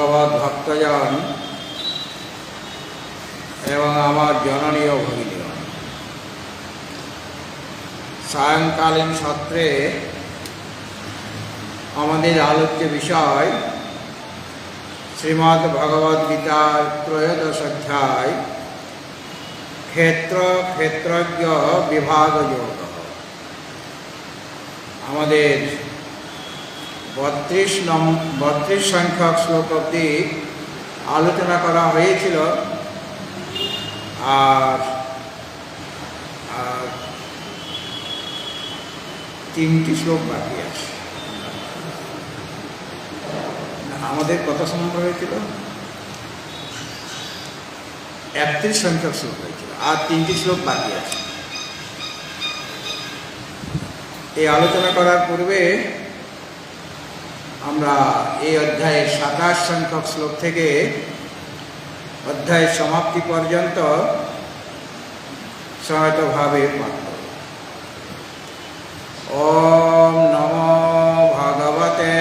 ভগবত ভক্তজন এবং আমার জননী ও ভগিনীগণ, সায়ংকালীন সত্রে আমাদের আলোচ্য বিষয় শ্রীমদ্ ভগবদ গীতার ত্রয়োদশ অধ্যায় ক্ষেত্রজ্ঞ বিভাগ যোগ। আমাদের 32 সংখ্যক শ্লোক অবধি আলোচনা করা হয়েছিল, আর 3টি শ্লোক বাকি আছে। আমাদের কত সম্ভব হয়েছিল? 31 সংখ্যক শ্লোক হয়েছিল, আর 3টি শ্লোক বাকি আছে। এই আলোচনা করার পূর্বে আমরা এই অধ্যায়ের 27 সংখ্যক শ্লোক থেকে অধ্যায়ের সমাপ্তি পর্যন্ত সহিতভাবে পাঠ করব। ওম নমো ভগবতে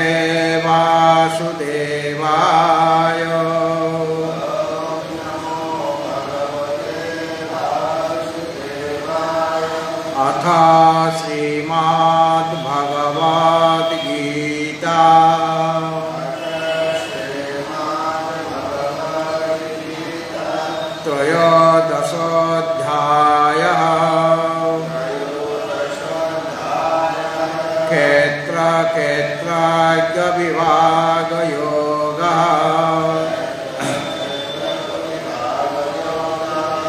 বাসুদেবায়। অথ শ্রীমদ্ ভগবদ গীতা ত্রয়োদশোऽধ্যায়ः ক্ষেত্রজ্ঞ বিভাগ যোগः।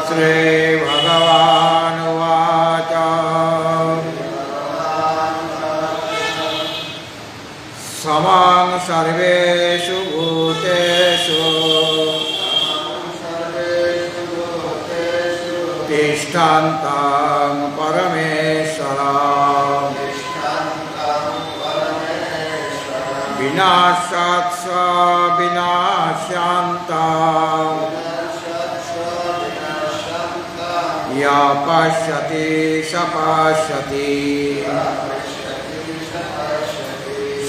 শ্রী ভগবানুবাচ সমং সর্বেষু ভূতেষু তিষ্ঠন্तं পরমেশ্বরं বিনাশাৎ বিনাশ্যান্तं য় পশ্যতি স পশ্যতি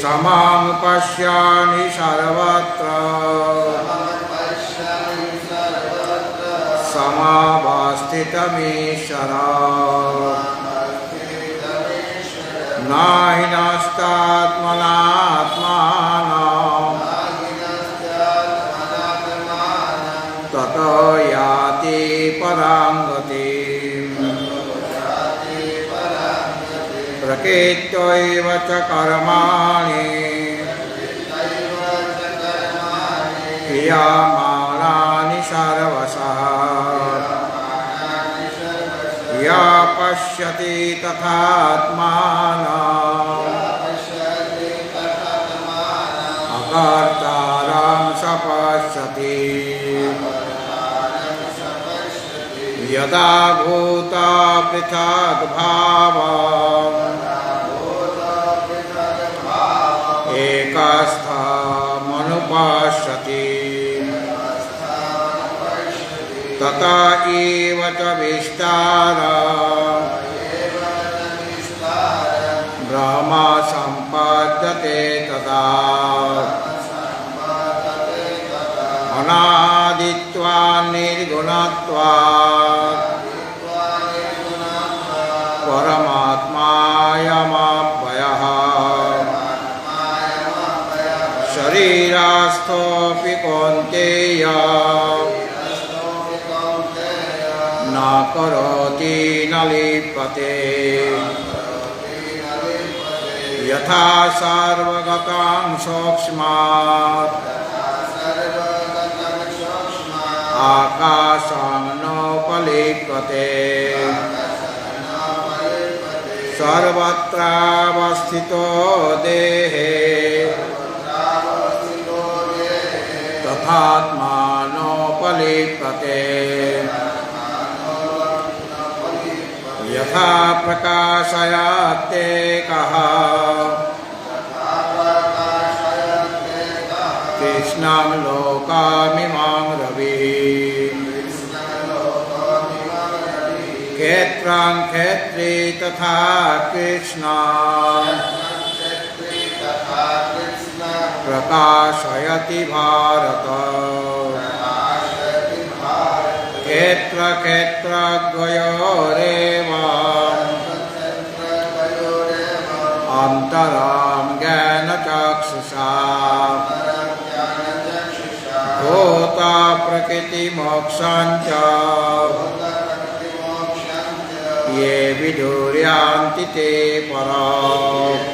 সমং পশ্যামি সর্বত্র সমাবস্থিতমীশ্বরঃ নাহি নাস্তাত্মনাত্মানঃ ততো ইয়াতি পরাং গতিম। প্রকৃত্যৈব চ কর্মাণি ক্রিয়মাণানি সর্বশঃ য় পশ্যতি তথাত্মানঃ অকর্তারং স পশ্যতি। যদা ভূত পৃথগ্ ভাবঃ একস্থমনুপশ্যতি তত এব চ বিস্তারঃ ব্রহ্ম সম্পদ্যতে তদা। অনাদিত্বাৎ নির্গুণত্বাৎ পরমাত্মায়মব্যয়ঃ শরীরস্থোপি কৌন্তেয় ন করোতি ন লিপ্যতে। যথা সর্বগতং সূক্ষ্মাৎ আকাশং নোপলিপ্যতে। সর্বত্রাবস্থিতো দেহে তথাত্মানোপলিপ্যতে। যথা প্রকাশয়ত্যেকঃ কৃষ্ণং লোকমিমং রবিঃ। ক্ষেত্রং ক্ষেত্রী তথা কৃষ্ণ प्रकाशयति भारत क्षेत्र क्षेत्रज्ञयोरेव अन्तरां ज्ञानचक्षुषा भूता प्रकृतिमोक्षाञ्च ये विदुर्यान्ति ते पराम्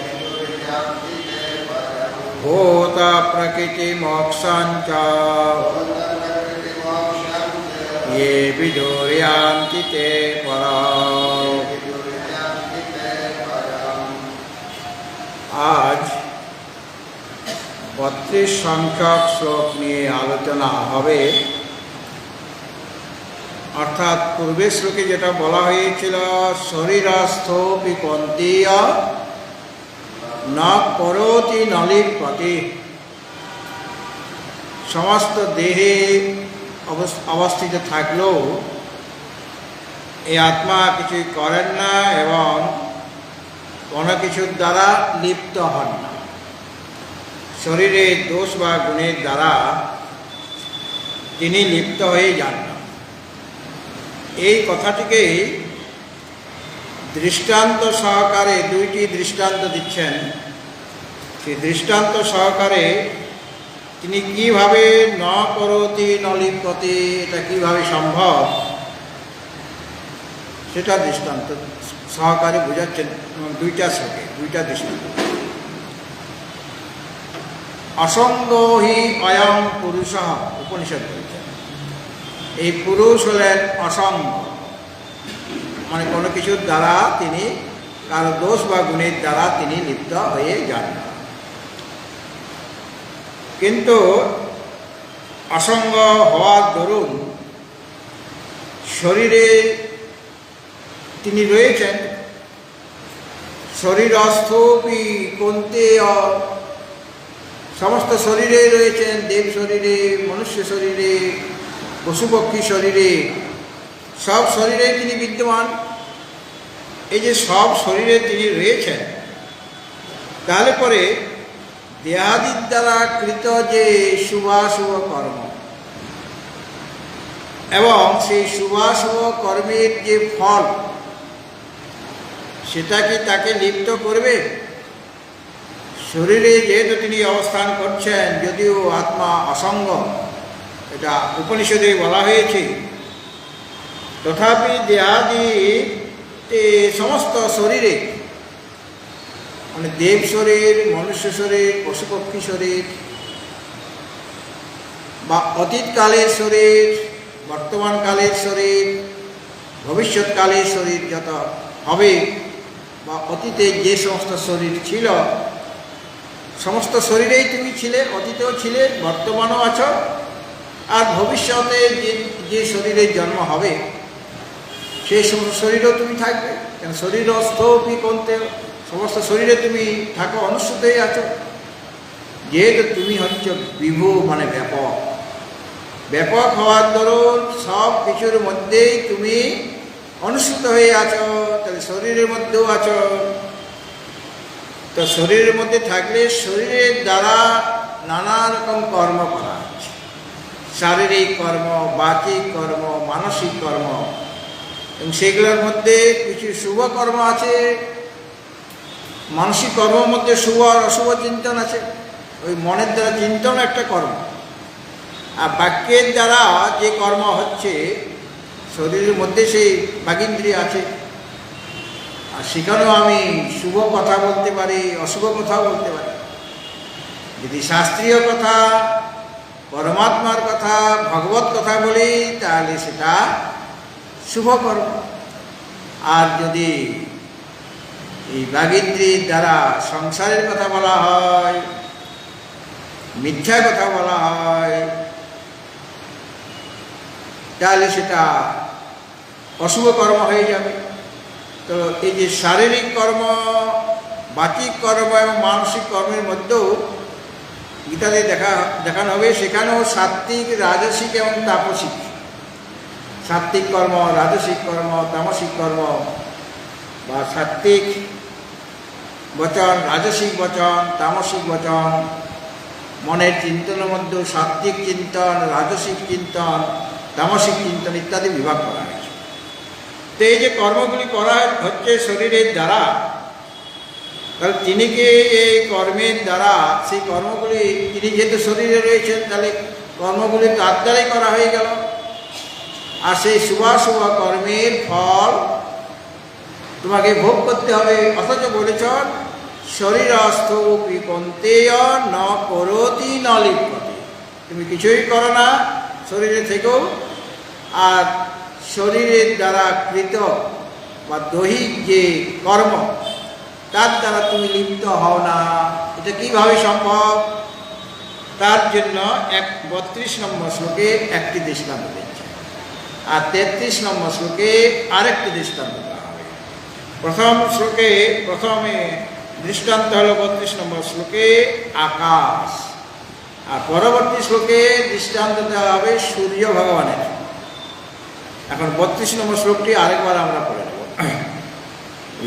भूता प्रकृतिमोक्षाञ्च ये विदुर्यान्ति ते पराम्। आज 32 সংখ্যক শ্লোক নিয়ে আলোচনা হবে। অর্থাৎ পূর্বের শ্লোকে যেটা বলা হয়েছিল, শরীরস্থোপি কন্তীয় ন করোতি নলিপ্যতে, সমস্ত দেহে অবস্থিত থাকলেও এই আত্মা কিছুই করেন না এবং কোনো কিছুর দ্বারা লিপ্ত হন না। শরীরের দোষ বা গুণের দ্বারা তিনি লিপ্ত হয়ে যান না। এই কথাটিকে দৃষ্টান্ত সহকারে দুইটি দৃষ্টান্ত দিচ্ছেন। সেই দৃষ্টান্ত সহকারে তিনি কিভাবে ন করতি ন লিপ্যতে, এটা কিভাবে সম্ভব সেটা দৃষ্টান্ত সহকারে বোঝাচ্ছেন দুইটা শ্লোকে, দুইটা দৃষ্টান্ত। অসঙ্গ হি অয়ং পুরুষ, উপনিষদ বলছেন এই পুরুষ হলেন অসঙ্গ, মানে কোনো কিছুর দ্বারা তিনি, কারো দোষ বা গুণের দ্বারা তিনি লিপ্ত হয়ে যান না। কিন্তু অসঙ্গ হওয়ার দরুন শরীরে তিনি রয়েছেন। শরীরস্থপি কন্তেয়, সমস্ত শরীরে রয়েছেন, দেব শরীরে, মনুষ্য শরীরে, পশুপক্ষী শরীরে, সব শরীরে তিনি বিদ্যমান। এই যে সব শরীরে তিনি রয়েছেন, তাহলে পরে দেহাদির দ্বারা কৃত যে শুভাশুভ কর্ম এবং সেই শুভাশুভ কর্মের যে ফল, সেটা কি তাকে লিপ্ত করবে? শরীরে যেহেতু তিনি অবস্থান করছেন, যদিও আত্মা অসঙ্গ, এটা উপনিষদে বলা হয়েছে, তথাপি দেহাদি সমস্ত শরীরে, মানে দেব শরীর, মনুষ্য শরীর, পশুপক্ষী শরীর বা অতীতকালের শরীর, বর্তমানকালের শরীর, ভবিষ্যৎকালের শরীর যত হবে বা অতীতে যে সমস্ত শরীর ছিল, সমস্ত শরীরেই তুমি ছিলে, অতীতেও ছিলে, বর্তমানও আছো, আর ভবিষ্যতে যে শরীরের জন্ম হবে সেই সমস্ত শরীরেও তুমি থাকবে। কেন শরীরস্থপি কন্তেয়, সমস্ত শরীরে তুমি থাকো, অনুষ্ঠিতই আছো। যেহেতু তুমি হচ্ছে বিভু, মানে ব্যাপক, ব্যাপক হওয়ার দরুন সব কিছুর মধ্যেই তুমি অনুষ্ঠিত হয়ে আছো, তাহলে শরীরের মধ্যেও আছো। তো শরীরের মধ্যে থাকলে শরীরের দ্বারা নানা রকম কর্ম করা হচ্ছে, শারীরিক কর্ম, বাচিক কর্ম, মানসিক কর্ম, এবং সেগুলোর মধ্যে কিছু শুভ কর্ম আছে। মানসিক কর্মের মধ্যে শুভ আর অশুভ চিন্তন আছে, ওই মনের দ্বারা চিন্তন একটা কর্ম। আর বাক্যের দ্বারা যে কর্ম হচ্ছে, শরীরের মধ্যে সেই বাগিন্দ্রিয় আছে, আর সেখানেও আমি শুভ কথা বলতে পারি, অশুভ কথাও বলতে পারি। যদি শাস্ত্রীয় কথা, পরমাত্মার কথা, ভগবত কথা বলি, তাহলে সেটা শুভ কর্ম। আর যদি এই বাগিন্দ্রির দ্বারা সংসারের কথা বলা হয়, মিথ্যা কথা বলা হয়, তাহলে সেটা অশুভ কর্ম হয়ে যাবে। তো এই যে শারীরিক কর্ম, বাচিক কর্ম এবং মানসিক কর্মের মধ্যেও গীতাতে দেখানো হবে, সেখানেও সাত্ত্বিক, রাজসিক এবং তাপসিক, সাত্ত্বিক কর্ম, রাজসিক কর্ম, তামসিক কর্ম, বা সাত্ত্বিক বচন, রাজসিক বচন, তামসিক বচন, মনের চিন্তনের মধ্যে সাত্ত্বিক চিন্তন, রাজসিক চিন্তন, তামসিক চিন্তন ইত্যাদি বিভাগ করা হয়েছে। তো এই যে কর্মগুলি করা হচ্ছে শরীরের দ্বারা, তাহলে তিনি কি এই কর্মের দ্বারা সেই কর্মগুলি, তিনি যেহেতু শরীরে রয়েছেন তাহলে কর্মগুলি তার দ্বারাই করা হয়ে গেল। আর সেই শুভাশুভ কর্মের ফল তোমাকে ভোগ করতে হবে। অথচ বলেছ শরীরস্থ কন্তেয় ন করতি ন লিপ্যতে, তুমি কিছুই করো না শরীরে থেকেও, আর শরীরের দ্বারা কৃত বা দৈহিক যে কর্ম তার দ্বারা তুমি লিপ্ত হও না। এটা কিভাবে সম্ভব? তার জন্য 32 নম্বর শ্লোকে একটি দৃষ্টান্ত দিচ্ছে, আর 33 নম্বর শ্লোকে আরেকটি দৃষ্টান্ত দেওয়া হবে। প্রথম শ্লোকে প্রথমে দৃষ্টান্ত হল 32 নম্বর শ্লোকে আকাশ, আর পরবর্তী শ্লোকে দৃষ্টান্ত দেওয়া হবে সূর্য ভগবানের। এখন 32 নম্বর শ্লোকটি আরেকবার আমরা পড়ে নেব।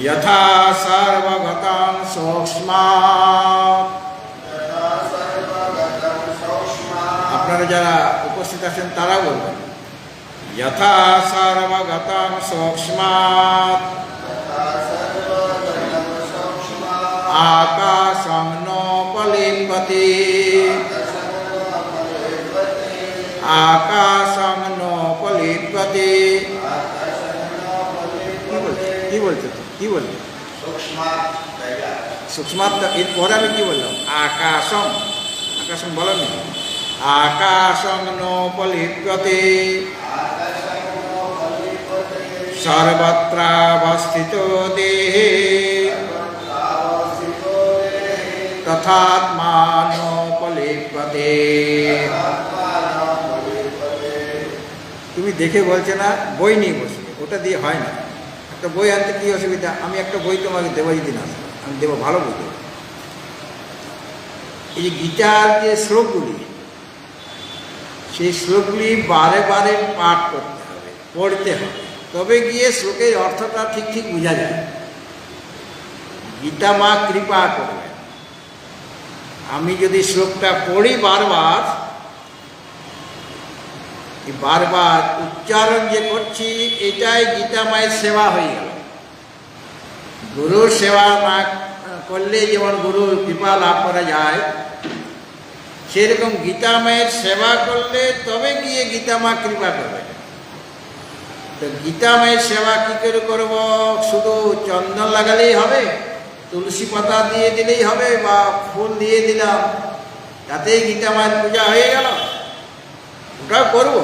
যথা সর্বগতং সূক্ষ্মাৎ, আপনারা যারা উপস্থিত আছেন তারা বলবেন যথা সর্বগতং সূক্ষ্মাৎ আকাশং নোপলিপ্যতে, আকাশং নোপলিপ্যতে। কি বলছে তো, কি বলছে? সূক্ষ্মাৎ, এরপরে আমি কি বললাম? আকাশং, আকাশং বলেন, আকাশং নোপলিপ্যতে সর্বত্রাবস্থিত দেহে তথাত্মানোপলিপ্যতে। তুমি দেখে বলছে না বই নিয়ে বসবে, ওটা দিয়ে হয় না। একটা বই আনতে কি অসুবিধা? আমি একটা বই তোমাকে দেবো, যদি না আমি দেবো, ভালো বই দেবো। এই যে গীতার যে শ্লোকগুলি, সেই শ্লোকগুলি বারে বারে পাঠ করতে হবে, পড়তে হবে, তবে গিয়ে শ্লোকের অর্থটা ঠিক ঠিক বোঝা যায়। গীতা মা কৃপা করবে। আমি যদি শ্লোকটা পড়ি বারবার, বারবার উচ্চারণ যে করছি, এটাই গীতা মায়ের সেবা হয়ে গেল। গুরুর সেবা না করলে যেমন গুরুর কৃপা লাভ করা যায়, সেরকম গীতা মায়ের সেবা করলে তবে গিয়ে গীতা মা কৃপা করবে। তো গীতা মায়ের সেবা কী করে করব? শুধু চন্দন লাগালেই হবে? তুলসী পাতা দিয়ে দিলেই হবে? বা ফুল দিয়ে দিলাম, তাতেই গীতা মায়ের পূজা হয়ে গেল? ওটাও করব,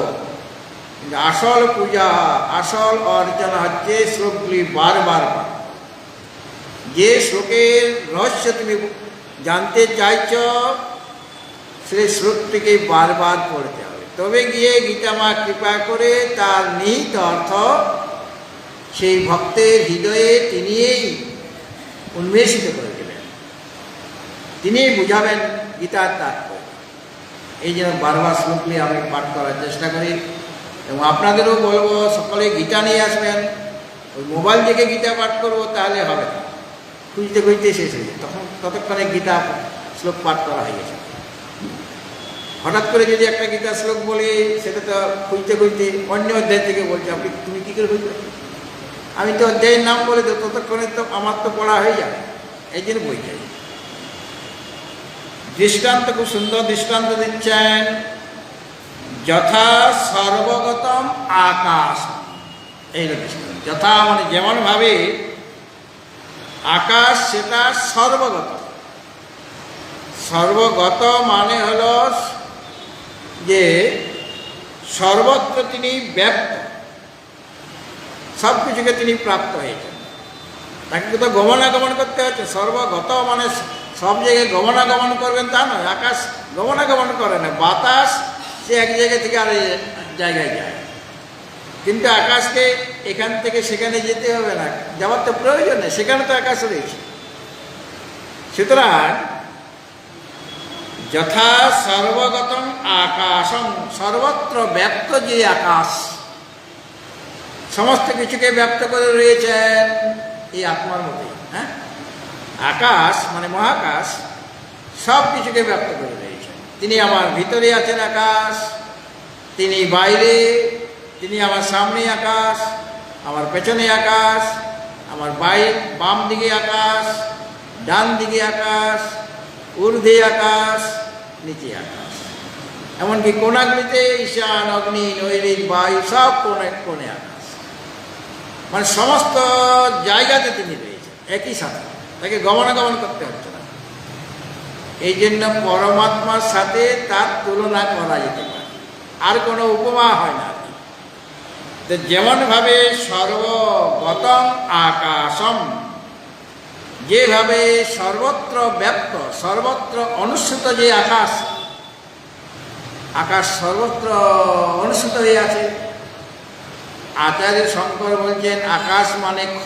কিন্তু আসল পূজা, আসল অর্চনা হচ্ছে শ্লোকগুলি বারবার পাঠ। যে শ্লোকের রহস্য তুমি জানতে চাইছ, সেই শ্লোকটিকে বারবার পড়তে হবে, তবে গিয়ে গীতা মা কৃপা করে তার নিহিত অর্থ সেই ভক্তের হৃদয়ে তিনিই উন্মেষিত করে দেবেন, তিনিই বুঝাবেন গীতার তাৎপর্য। এই জন্য বারবার শ্লোকগুলি আমি পাঠ করার চেষ্টা করি, এবং আপনাদেরও বলবো সকলে গীতা নিয়ে আসবেন। ওই মোবাইল থেকে গীতা পাঠ করবো তাহলে হবে না, খুঁজতে খুঁজতে শেষ হয়ে যায়, তখন ততক্ষণে গীতা শ্লোক পাঠ করা হয়ে গেছে। হঠাৎ করে যদি একটা গীতা শ্লোক বলি, সেটা তো খুঁজতে খুঁজতে অন্য অধ্যায় থেকে বলছে, আপনি তুমি কী করে বুঝবে? আমি তো অধ্যায়ের নাম বলে তো ততক্ষণে তো আমার তো পড়া হয়ে যাবে, এই জন্য বই যাই। দৃষ্টান্ত, খুব সুন্দর দৃষ্টান্ত দিচ্ছেন। যথা সর্বগতম আকাশ, এই দৃষ্টান্ত। যথা মানে যেমনভাবে আকাশ, সেটা সর্বগত। সর্বগত মানে হল যে সর্বত্র তিনি ব্যাপ্ত, সব কিছুকে তিনি প্রাপ্ত হয়েছেন, তাকে কোথাও গমনাগমন করতে হচ্ছে। সর্বগত মানে সব জায়গায় গমনাগমন করবেন তা নয়, আকাশ গমনাগমন করে না। বাতাস সে এক জায়গা থেকে আর জায়গায় যায়, কিন্তু আকাশকে এখান থেকে সেখানে যেতে হবে না, যাওয়ার তো প্রয়োজন নেই, সেখানে তো আকাশ রয়েছে। সুতরাং যথা সর্বগতম আকাশম, সর্বত্র ব্যাপ্ত যে আকাশ, সমস্ত কিছুকে ব্যক্ত করে রয়েছেন এই আত্মার মধ্যে। হ্যাঁ, আকাশ মানে মহাকাশ সব কিছুকে ব্যক্ত করে রয়েছেন। তিনি আমার ভিতরে আছেন আকাশ, তিনি বাইরে, তিনি আমার সামনে আকাশ, আমার পেছনে আকাশ, আমার বাম দিকে আকাশ, ডান দিকে আকাশ, ঊর্ধ্বে আকাশ, নিচে আকাশ, এমনকি কোণাগুলিতে ঈশান, অগ্নি, নৈরিত, বায়ু, সব কোণে কোণে আকাশ। মানে সমস্ত জায়গাতে তিনি রয়েছেন একই সাথে, তাকে গমনাগমন করতে হচ্ছে না। এই জন্য পরমাত্মার সাথে তার তুলনা করা যেতে পারে, আর কোনো উপমা হয় না। তো যেমনভাবে সর্বগতং আকাশম, যেভাবে সর্বত্র ব্যপ্ত, সর্বত্র অনুসৃত যে আকাশ, আকাশ সর্বত্র অনুসৃত হয়ে আছে। আচার্য শঙ্কর বলছেন আকাশ মানে খ।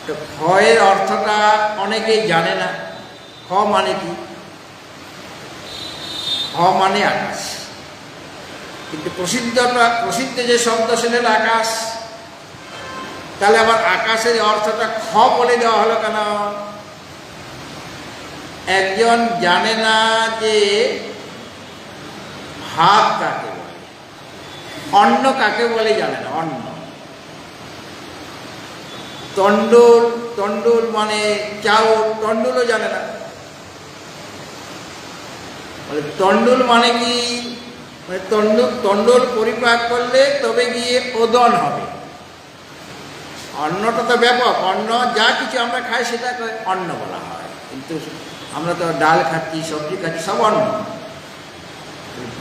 তো ক্ষয়ের অর্থটা অনেকেই জানে না। খ মানে কি? খ মানে আকাশ, কিন্তু প্রসিদ্ধ যে শব্দ সেটা আকাশ। তাহলে আবার আকাশের অর্থটা খ বলে দেওয়া হলো কেন? একজন জানে না যে ভাত কাকে বলে, অন্ন কাকে বলে জানে না। অন্ন, তন্ডুল, তন্ডুল মানে চাউল, তন্ডুলও জানে না। বলে তন্ডুল মানে কি? মানে তন্ডুল পরিপাক করলে তবে গিয়ে ওদন হবে। অন্নটা তো ব্যাপক, অন্ন যা কিছু আমরা খাই সেটাকে অন্ন বলা হয়, কিন্তু আমরা তো ডাল খাচ্ছি, সবজি খাচ্ছি, সব অন্ন।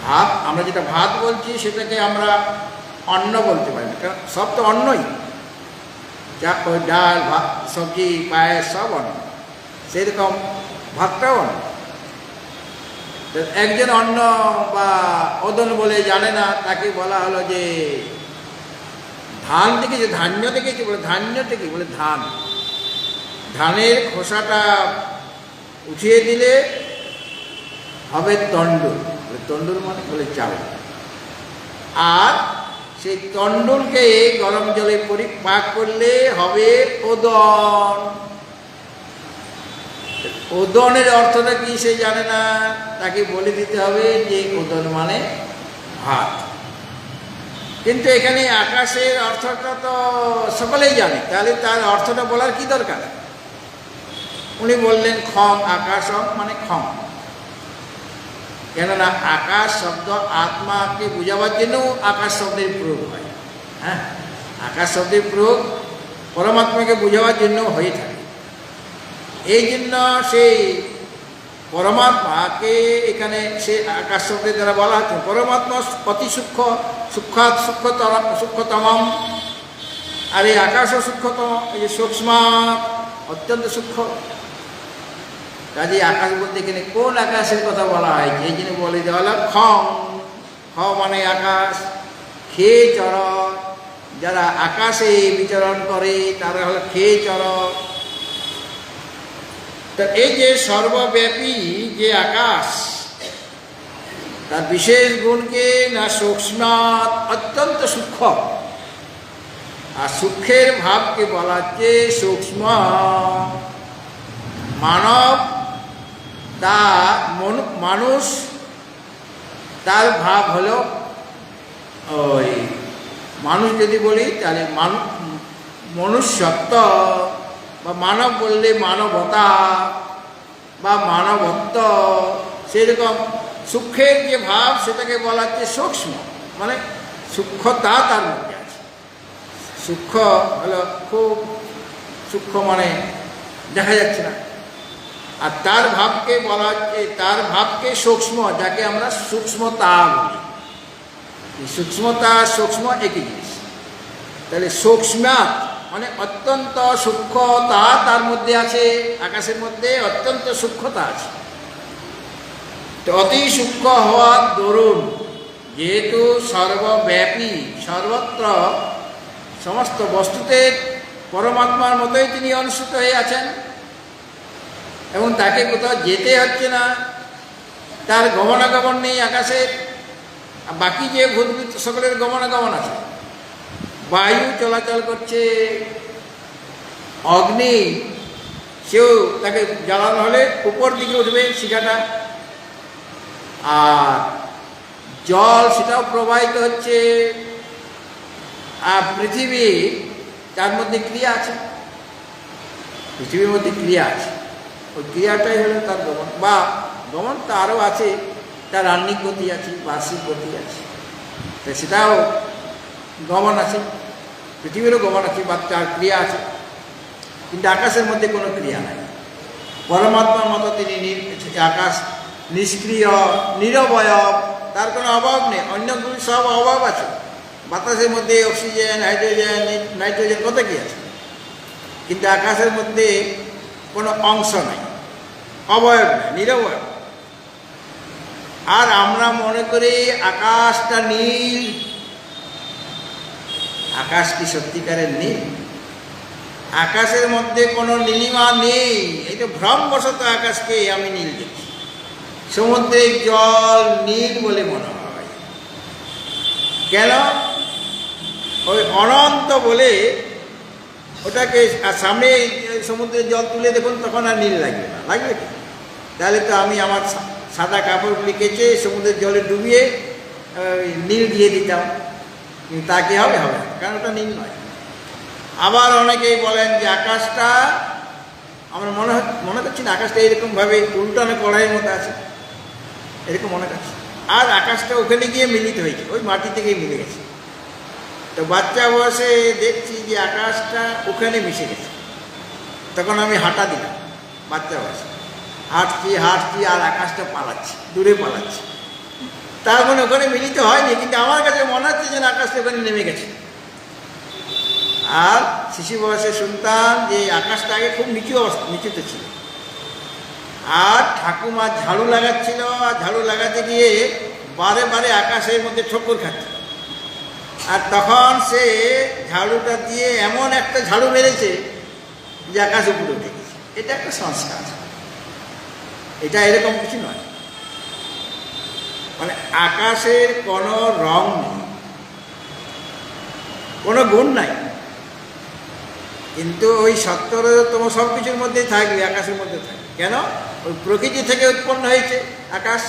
ভাত, আমরা যেটা ভাত বলছি সেটাকে আমরা অন্ন বলতে পারি না, কারণ সব তো অন্নই। যা ওই ডাল, ভাত, সবজি, পায়েস সব অন্ন, সেরকম ভাতটাও অন্ন। একজন অন্ন বা ওদন বলে জানে না, তাকে বলা হলো যে ধান দেখেছে, ধান্য দেখেছে, বলে ধান্যটা কি? বলে ধান। ধানের খোসাটা উঠিয়ে দিলে হবে তন্ডুল। তন্ডুল মানে বলে চাউল। আর সেই তন্ডুলকে গরম জলে পরিপাক করলে হবে ওদন। ওদনের অর্থটা কি সে জানে না, তাকে বলে দিতে হবে যে ওদন মানে ভাত। কিন্তু এখানে আকাশের অর্থটা তো সকলেই জানে, তাহলে তার অর্থটা বলার কি দরকার? উনি বললেন খম, আকাশম মানে খম। কেননা আকাশ শব্দ আত্মাকে বোঝাবার জন্য আকাশ শব্দের প্রয়োগ হয়। হ্যাঁ, আকাশ শব্দের প্রয়োগ পরমাত্মাকে বোঝাবার জন্য হয়ে থাকে। এই জন্য সেই পরমাত্মাকে এখানে সে আকাশ শব্দের দ্বারা বলা হচ্ছে। পরমাত্মা অতি সূক্ষ্ম, সূক্ষ্মতম, আর এই আকাশও সূক্ষ্মতম, এই যে সূক্ষ্ম, অত্যন্ত সূক্ষ্ম। কাজে আকাশ বলতে এখানে কোন আকাশের কথা বলা হয়েছে এই জন্য বলে দেওয়া হলো খম। খ মানে আকাশ, খেয়ে চর, যারা আকাশে বিচরণ করে তারা হলো খেয়ে চর। তো এই যে সর্বব্যাপী যে আকাশ, তার বিশেষ গুণকে না সূক্ষ্ম, অত্যন্ত সূক্ষ্ম। আর সূক্ষ্মের ভাবকে বলা হচ্ছে সূক্ষ্ম। মানব মানুষ, তার ভাব হলো ওই মানুষ যদি বলি তাহলে মনুষ্যত্ব, বা মানব বললে মানবতা বা মানবত্ব, সেরকম সূক্ষ্মের যে ভাব সেটাকে বলা হচ্ছে সূক্ষ্ম। মানে সূক্ষ্মতা তার মধ্যে আছে। সূক্ষ্ম হলো খুব সূক্ষ্ম, মানে দেখা যাচ্ছে না। আর তার ভাবকে বলা হচ্ছে, তার ভাবকে সূক্ষ্ম, যাকে আমরা সূক্ষ্মতা বলি। সূক্ষ্মতা সূক্ষ্ম একই জিনিস। তাহলে সূক্ষ্ম মানে অত্যন্ত সূক্ষ্মতা তার মধ্যে আছে। আকাশের মধ্যে অত্যন্ত সূক্ষ্মতা আছে। তো অতি সূক্ষ্ম হওয়ার দরুন, যেহেতু সর্বব্যাপী, সর্বত্র সমস্ত বস্তুতে পরমাত্মার মতোই তিনি অনুসৃত হয়ে আছেন, এবং তাকে কোথাও যেতে হচ্ছে না, তার গমনাগমন নেই আকাশের। বাকি যে ভূতভূত সকলের গমনাগমন আছে। বায়ু চলাচল করছে, অগ্নি সেও তাকে জ্বালানো হলে উপর দিকে উঠবে শিখাটা, আর জল সেটাও প্রবাহিত হচ্ছে। আর পৃথিবী, তার মধ্যে ক্রিয়া আছে, পৃথিবীর মধ্যে ক্রিয়া আছে, ওই ক্রিয়াটাই হলো তার গমন। বা গমন তো আরও আছে, তার আহ্নিক গতি আছে, বার্ষিক গতি আছে, তো সেটাও গমন আছে, পৃথিবীরও গমন আছে বা তার ক্রিয়া আছে। কিন্তু আকাশের মধ্যে কোনো ক্রিয়া নাই। পরমাত্মার মতো তিনি আকাশ নিষ্ক্রিয়, নিরবয়ব, তার কোনো অভাব নেই। অন্যগুলি সব অভাব আছে। বাতাসের মধ্যে অক্সিজেন, হাইড্রোজেন, নাইট্রোজেন কত কি আছে, কিন্তু আকাশের মধ্যে কোনো অংশ নাই, অবয়ব নেই, নিরবয়ব। আর আমরা মনে করি আকাশটা নীল। আকাশ কি সত্যিকারের নীল? আকাশের মধ্যে কোনো নীলিমা নেই। এই তো ভ্রমবশত আকাশকে আমি নীল দেখি। সমুদ্রের জল নীল বলে মনে হয়, কেন? ওই অনন্ত বলে ওটাকে, সামনে সমুদ্রের জল তুলে দেখুন, তখন আর নীল লাগবে না। লাগবে কি? তাহলে তো আমি আমার সাদা কাপড়গুলি কেচে সমুদ্রের জলে ডুবিয়ে নীল দিয়ে দিতাম, কিন্তু তা কি হবে? হবে না, কারণ ওটা নীল নয়। আবার অনেকেই বলেন যে আকাশটা, আমরা মনে করছি না আকাশটা এরকমভাবে উল্টানো কড়াইয়ের মতো আছে, এরকম মনে করছি। আর আকাশটা ওখানে গিয়ে মিলিত হয়েছে, ওই মাটি থেকেই মিলে গেছে। তো বাচ্চা বয়সে দেখছি যে আকাশটা ওখানে মিশে গেছে। তখন আমি হাঁটা দিলাম বাচ্চা বয়সে, হাঁটছি হাঁটছি আর আকাশটা পালাচ্ছি, দূরে পালাচ্ছি। তার মানে ওখানে মিলিত হয়নি, কিন্তু আমার কাছে মনে হচ্ছে যেন আকাশটা ওখানে নেমে গেছে। আর শিশু বয়সে শুনতাম যে আকাশটা আগে খুব নিচুতে ছিল, আর ঠাকুমা ঝাড়ু লাগাচ্ছিল, আর ঝাড়ু লাগাতে গিয়ে বারে বারে আকাশের মধ্যে ঠোকর খাচ্ছিল। আর তখন সে ঝাড়ুটা দিয়ে এমন একটা ঝাড়ু মেরেছে যে আকাশ উপরে উঠে গেছে। এটা একটা সংস্কার, এটা এরকম কিছু নয়। মানে আকাশের কোনো রং নেই, কোনো গুণ নাই, কিন্তু ওই 70তম সব কিছুর মধ্যেই থাকবে, আকাশের মধ্যে থাকবে। কেন? ওই প্রকৃতি থেকে উৎপন্ন হয়েছে আকাশ,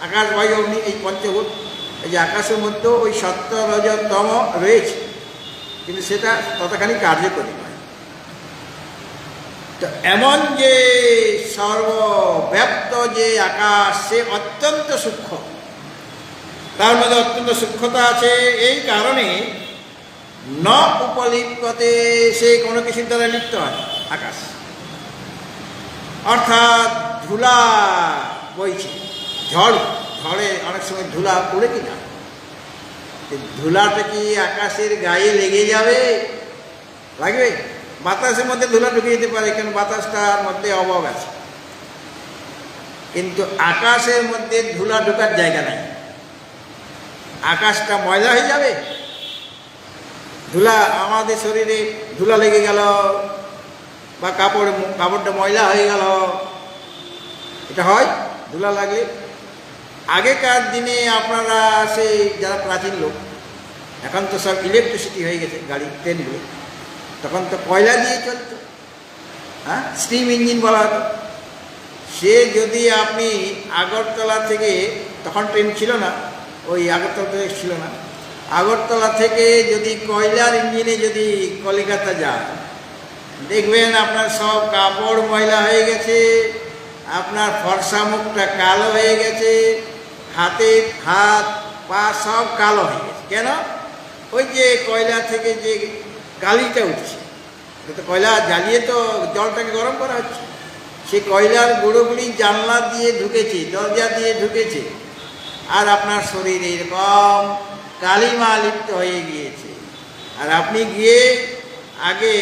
আকাশ বায়ু অগ্নি, এই পঞ্চভূত। এই যে আকাশের মধ্যেও ওই 70তম রয়েছে, কিন্তু সেটা ততখানি কার্যকরী নয়। তো এমন যে সর্বব্যাপ্ত যে আকাশ, সে অত্যন্ত সূক্ষ্ম, তার মধ্যে অত্যন্ত সূক্ষ্মতা আছে। এই কারণে ন উপলিপ্যতে, সে কোনো কিছুর দ্বারা লিপ্ত হয় আকাশ। অর্থাৎ ধুলা বইছে, ঝড়ে অনেক সময় ধুলা পড়ে কিনা, ধুলাটা কি আকাশের গায়ে লেগে যাবে? লাগবে। বাতাসের মধ্যে ধুলা ঢুকে যেতে পারে, কারণ বাতাসটার মধ্যে অভাব আছে, কিন্তু আকাশের মধ্যে ধুলা ঢোকার জায়গা নাই। আকাশটা ময়লা হয়ে যাবে। ধুলা, আমাদের শরীরে ধুলা লেগে গেল বা কাপড়টা ময়লা হয়ে গেল, এটা হয় ধুলা লাগে। আগেকার দিনে আপনারা সেই যারা প্রাচীন লোক, এখন তো সব ইলেকট্রিসিটি হয়ে গেছে গাড়ি ট্রেনগুলো, তখন তো কয়লা দিয়ে চলত, হ্যাঁ, স্টিম ইঞ্জিন বলা হতো। সে যদি আপনি আগরতলা থেকে, তখন ট্রেন ছিল না, ওই আগরতলা থেকে ছিল না, আগরতলা থেকে যদি কয়লার ইঞ্জিনে যদি কলিকাতা যায়, দেখবেন আপনার সব কাপড় ময়লা হয়ে গেছে, আপনার ফর্সা মুখটা কালো হয়ে গেছে, হাত পা সব কালো হয়ে গেছে। কেন? ওই যে কয়লা থেকে যে কালিটা উঠছে, তো কয়লা জ্বালিয়ে তো জলটাকে গরম করা হচ্ছে, সেই কয়লার গুঁড়োগুলি জানলা দিয়ে ঢুকেছে, দরজা দিয়ে ঢুকেছে, আর আপনার শরীর এরকম কালিমা লিপ্ত হয়ে গিয়েছে। আর আপনি গিয়ে আগে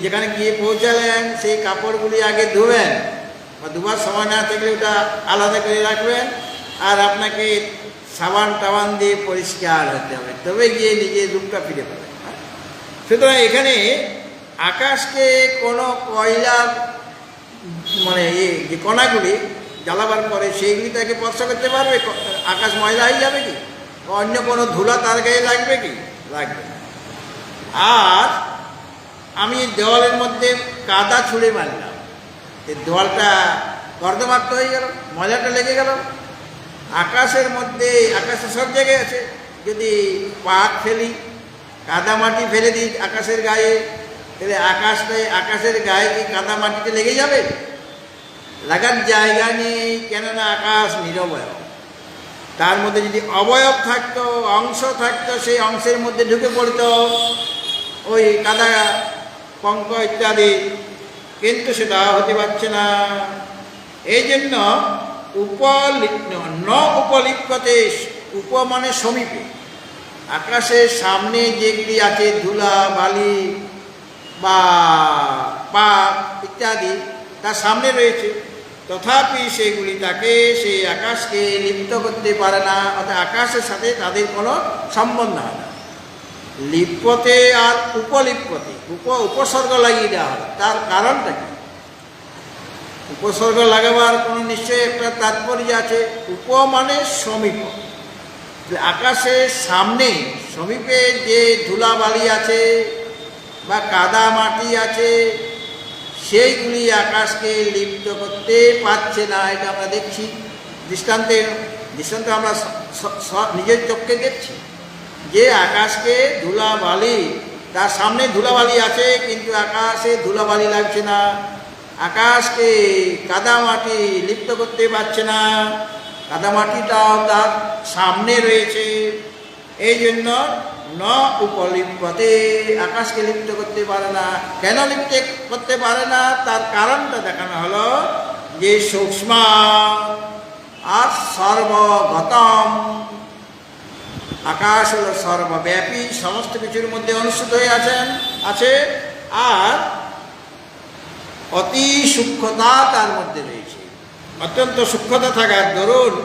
যেখানে গিয়ে পৌঁছালেন, সেই কাপড়গুলি আগে ধুবেন, বা দুবার সময় না থাকলে ওটা আলাদা করে রাখবেন, আর আপনাকে সাবান টাবান দিয়ে পরিষ্কার হতে হবে, তবে গিয়ে নিজের রূপটা ফিরে পাবেন। সুতরাং এখানে আকাশকে কোনো কয়লার মানে যে কণাগুলি জ্বালাবার পরে সেইগুলি তাকে স্পর্শ করতে পারবে? আকাশ ময়লা হয়ে যাবে কি? অন্য কোনো ধুলা তার গায়ে লাগবে কি? লাগবে না। আর আমি দেওয়ালের মধ্যে কাদা ছুঁড়ে মারলাম, এই দেওয়ালটা কর্দমাক্ত হয়ে গেল, ময়লাটা লেগে গেল। আকাশের মধ্যে, আকাশে সব জায়গায় আছে, যদি পাক ফেলি, কাদামাটি ফেলে দিই আকাশের গায়ে, তাহলে আকাশের গায়ে কি কাদামাটিতে লেগে যাবে? লাগার জায়গা নেই, কেননা আকাশ নিরবয়ব। তার মধ্যে যদি অবয়ব থাকতো, অংশ থাকতো, সেই অংশের মধ্যে ঢুকে পড়তো ওই কাদা পঙ্ক ইত্যাদি, কিন্তু সেটা হতে পারছে না। এই জন্য উপলিপ্যতে, উপ মানে সমীপে, আকাশের সামনে যেগুলি আছে ধুলা বালি বা পাপ ইত্যাদি তার সামনে রয়েছে, তথাপি সেগুলি তাকে, সেই আকাশকে লিপ্ত করতে পারে না, অর্থাৎ আকাশের সাথে তাদের কোনো সম্বন্ধ হয় না। লিপ্যতে আর উপলিপ্যতে, উপসর্গ লাগিয়ে দেওয়া হয়। তার কারণটা কি? উপসর্গ লাগাবার কোনো নিশ্চয়ই একটা তাৎপর্য আছে। উপ মানে সমীপ, আকাশের সামনে সমীপে যে ধুলাবালি আছে বা কাদা মাটি আছে, সেইগুলি আকাশকে লিপ্ত করতে পারছে না। এটা আমরা দেখছি, দৃষ্টান্ত আমরা নিজের চোখকে দেখছি যে আকাশকে ধুলাবালি, তার সামনে ধুলাবালি আছে কিন্তু আকাশে ধুলাবালি লাগছে না, আকাশকে কাদামাটি লিপ্ত করতে পারছে না, কাদামাটিটাও তার সামনে রয়েছে। এই জন্য ন উপলিপ্যতে, আকাশকে লিপ্ত করতে পারে না। কেন লিপ্ত করতে পারে না? তার কারণটা দেখানো হলো যে সূক্ষ্ম আর সর্বগতম। আকাশ হলো সর্বব্যাপী, সমস্ত কিছুর মধ্যে অনুষ্ঠিত হয়ে আছে, আর অতি সূক্ষ্মতা তার মধ্যে রয়েছে। অত্যন্ত সূক্ষ্মতা থাকার দরুন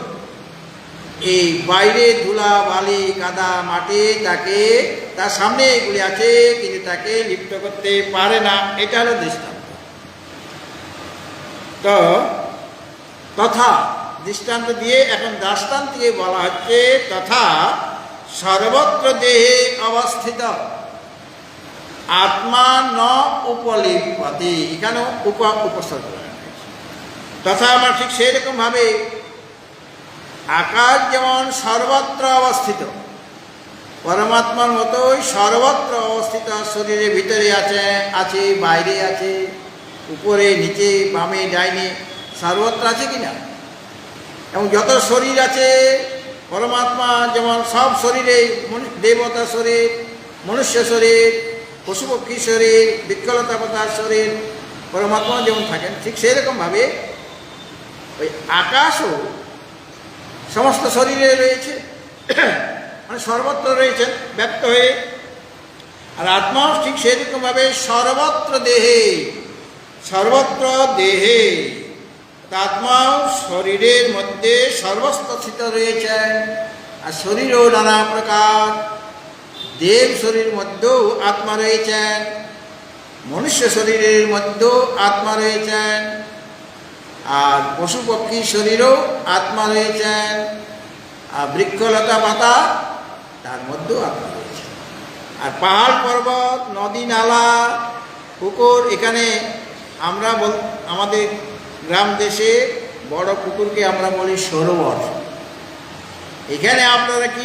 এই বাইরে ধুলা বালি কাদা মাটি তাকে, তার সামনে এগুলি আছে কিন্তু তাকে লিপ্ত করতে পারে না। এটা হলো দৃষ্টান্ত। তো তথা দৃষ্টান্ত দিয়ে এখন দৃষ্টান্তে বলা হচ্ছে তথা সর্বত্র দেহে অবস্থিত আত্মা ন উপলিপ্যতে। এখানেও উপসর্গ তথা আমরা ঠিক সেই রকম ভাবে আকাশ যেমন সর্বত্র অবস্থিত, পরমাত্মার মতোই সর্বত্র অবস্থিত, শরীরের ভিতরে আছে, বাইরে আছে, উপরে নিচে বামে ডাইনে, সর্বত্র আছে কিনা। এবং যত শরীর আছে পরমাত্মা যেমন সব শরীরে, দেবতা শরীর, মনুষ্য শরীর, পশু পক্ষী শরীর, বৃক্ষলতা পাতার শরীর, পরমাত্মা যেমন থাকেন, ঠিক সেই রকমভাবে ওই আকাশও সমস্ত শরীরে রয়েছে, মানে সর্বত্র রয়েছেন ব্যক্ত হয়ে। আর আত্মাও ঠিক সেরকমভাবে সর্বত্র দেহে, আত্মাও শরীরের মধ্যে সর্বস্থিত রয়েছেন। আর শরীরও নানা প্রকার, দেব শরীর মধ্যেও আত্মা রয়েছেন, মনুষ্য শরীরের মধ্যেও আত্মা রয়েছেন, আর পশু পক্ষী শরীরও আত্মা রয়েছেন, আর বৃক্ষলতা পাতা তার মধ্যেও আত্মা রয়েছে। আর পাহাড় পর্বত, নদী নালা, পুকুর, এখানে আমরা আমাদের গ্রাম দেশে বড় পুকুরকে আমরা বলি সরোবর। এখানে আপনারা কি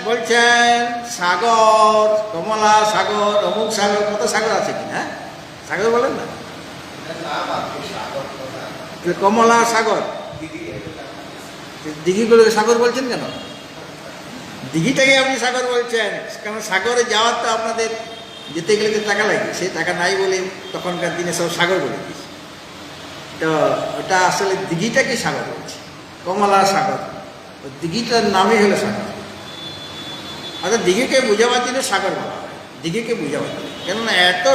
বলছেন? সাগর, কমলা সাগর, অমুক সাগর, কত সাগর আছে কিনা, সাগর বলেন না, কমলা সাগর, দিঘিগুলোকে সাগর বলছেন কেন? দিঘিটাকে আপনি সাগর বলছেন, কারণ সাগরে যাওয়ার তো আপনাদের যেতে গেলে তো টাকা লাগে, সেই টাকা নাই বলে তখনকার দিনে সব সাগর বলে দিয়েছে। তো ওটা আসলে দিঘিটাকে সাগর বলছে, কমলা সাগর, দিঘিটার নামই হলো সাগর। অর্থাৎ দিঘিকে বোঝাবার জন্য সাগর বলা হয়, দিঘিকে বোঝাবার জন্য। কেননা এত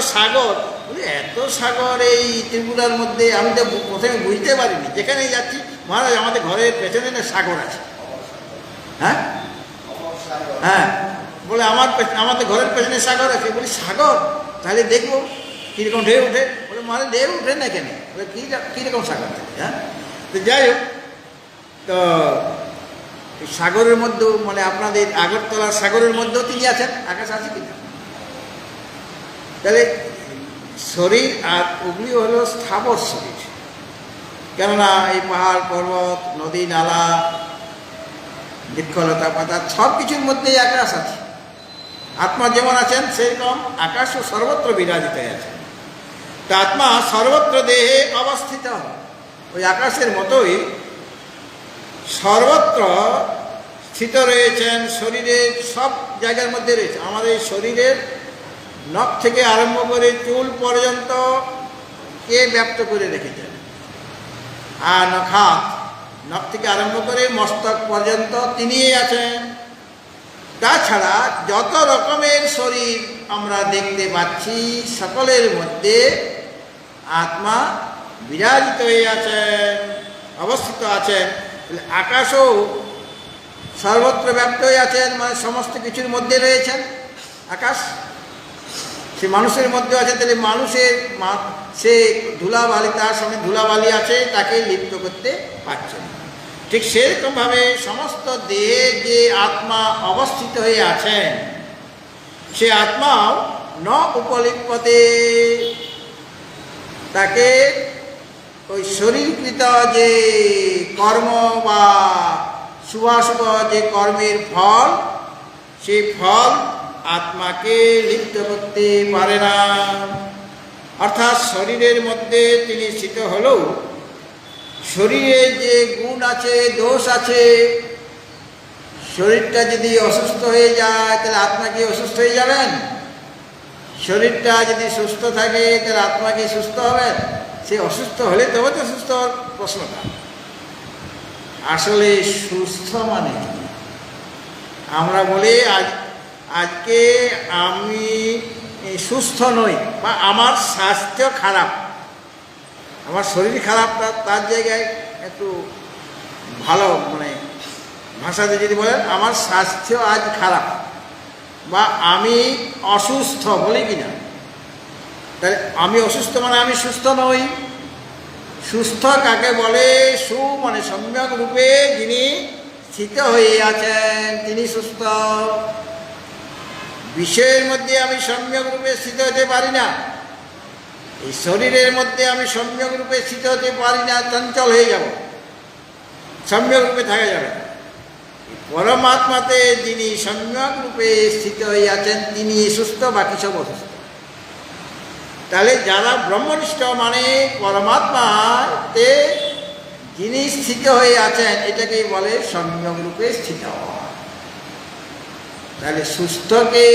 সাগর এই ত্রিপুরার মধ্যে, আমি তো প্রথমে বুঝতে পারিনি, যেখানে যাচ্ছি মহারাজ আমাদের ঘরের পেছনে না সাগর আছে। হ্যাঁ হ্যাঁ, বলে আমাদের ঘরের পেছনে সাগর আছে। বলি সাগর, তাহলে দেখবো কীরকম ঢেউ উঠে। বলে মহারাজ ঢেউ উঠে না কেন? বলে কীরকম সাগর থাকে। হ্যাঁ, তো যাই হোক, তো সাগরের মধ্যেও মানে আপনাদের আগরতলার সাগরের মধ্যেও তিনি আছেন, আকাশ আছে কিনা। তাহলে শরীর আর ওগুলি হলো স্থাবর শরীর, কেননা এই পাহাড় পর্বত নদী নালা বৃক্ষলতা পাতা সব কিছুর মধ্যেই আকাশ আছে। আত্মা যেমন আছেন সেরকম আকাশও সর্বত্র বিরাজিত হয়ে আছে। তা আত্মা সর্বত্র দেহে অবস্থিত, ওই আকাশের মতোই সর্বত্র স্থিত রয়েছেন, শরীরের সব জায়গার মধ্যে রয়েছে। আমাদের এই শরীরের নখ থেকে আরম্ভ করে চুল পর্যন্ত কে ব্যাপ্ত করে রেখেছেন, আর নখ থেকে আরম্ভ করে মস্তক পর্যন্ত তিনিই আছেন। তাছাড়া যত রকমের শরীর আমরা দেখতে পাচ্ছি সকলের মধ্যে আত্মা বিরাজিত হয়ে আছেন, অবস্থিত আছেন। আকাশও সর্বত্র ব্যাপ্ত হয়ে আছেন, মানে সমস্ত কিছুর মধ্যে রয়েছেন আকাশ। সে মানুষের মধ্যে আছে, তাহলে মানুষের সে ধুলাবালি, তার সঙ্গে ধুলাবালি আছে, তাকে লিপ্ত করতে পারছে না। ঠিক সেরকমভাবে সমস্ত দেহে যে আত্মা অবস্থিত হয়ে আছেন, সে আত্মাও ন উপলিপ্যতে, তাকে ওই শরীরকৃত যে কর্ম বা শুভাশুভ যে কর্মের ফল, সেই ফল আত্মাকে লিপ্ত করতে পারে না। অর্থাৎ শরীরের মধ্যে তিনি স্থিত হলেও শরীরে যে গুণ আছে, দোষ আছে, শরীরটা যদি অসুস্থ হয়ে যায় তাহলে আত্মা কি অসুস্থ হয়ে যাবেন? শরীরটা যদি সুস্থ থাকে তাহলে আত্মা কি সুস্থ হবে? সে অসুস্থ হলে তবে তো সুস্থ হওয়ার প্রশ্নটা। আসলে সুস্থ মানে আমরা বলি আজকে আমি সুস্থ নই বা আমার স্বাস্থ্য খারাপ, আমার শরীর খারাপ, তার জায়গায় একটু ভালো মানে ভাষাতে যদি বলেন আমার স্বাস্থ্য আজ খারাপ বা আমি অসুস্থ বলি কিনা, তাহলে আমি অসুস্থ মানে আমি সুস্থ নই। সুস্থ কাকে বলে? মানে সম্যক রূপে যিনি স্থিত হয়ে আছেন তিনি সুস্থ। বিষয়ের মধ্যে আমি সম্যক রূপে স্থিত হতে পারি না, এই শরীরের মধ্যে আমি সম্যক রূপে স্থিত হতে পারি না, চঞ্চল হয়ে যাব, সম্যক রূপে থাকা যাবে। পরমাত্মাতে যিনি সম্যক রূপে স্থিত হয়ে আছেন তিনি সুস্থ, বাকি সব অসুস্থ। তাহলে যারা ব্রহ্মনিষ্ঠ মানে পরমাত্মাতে যিনি স্থিত হয়ে আছেন এটাকেই বলে সম্যক রূপে স্থিত। তাহলে সুস্থকে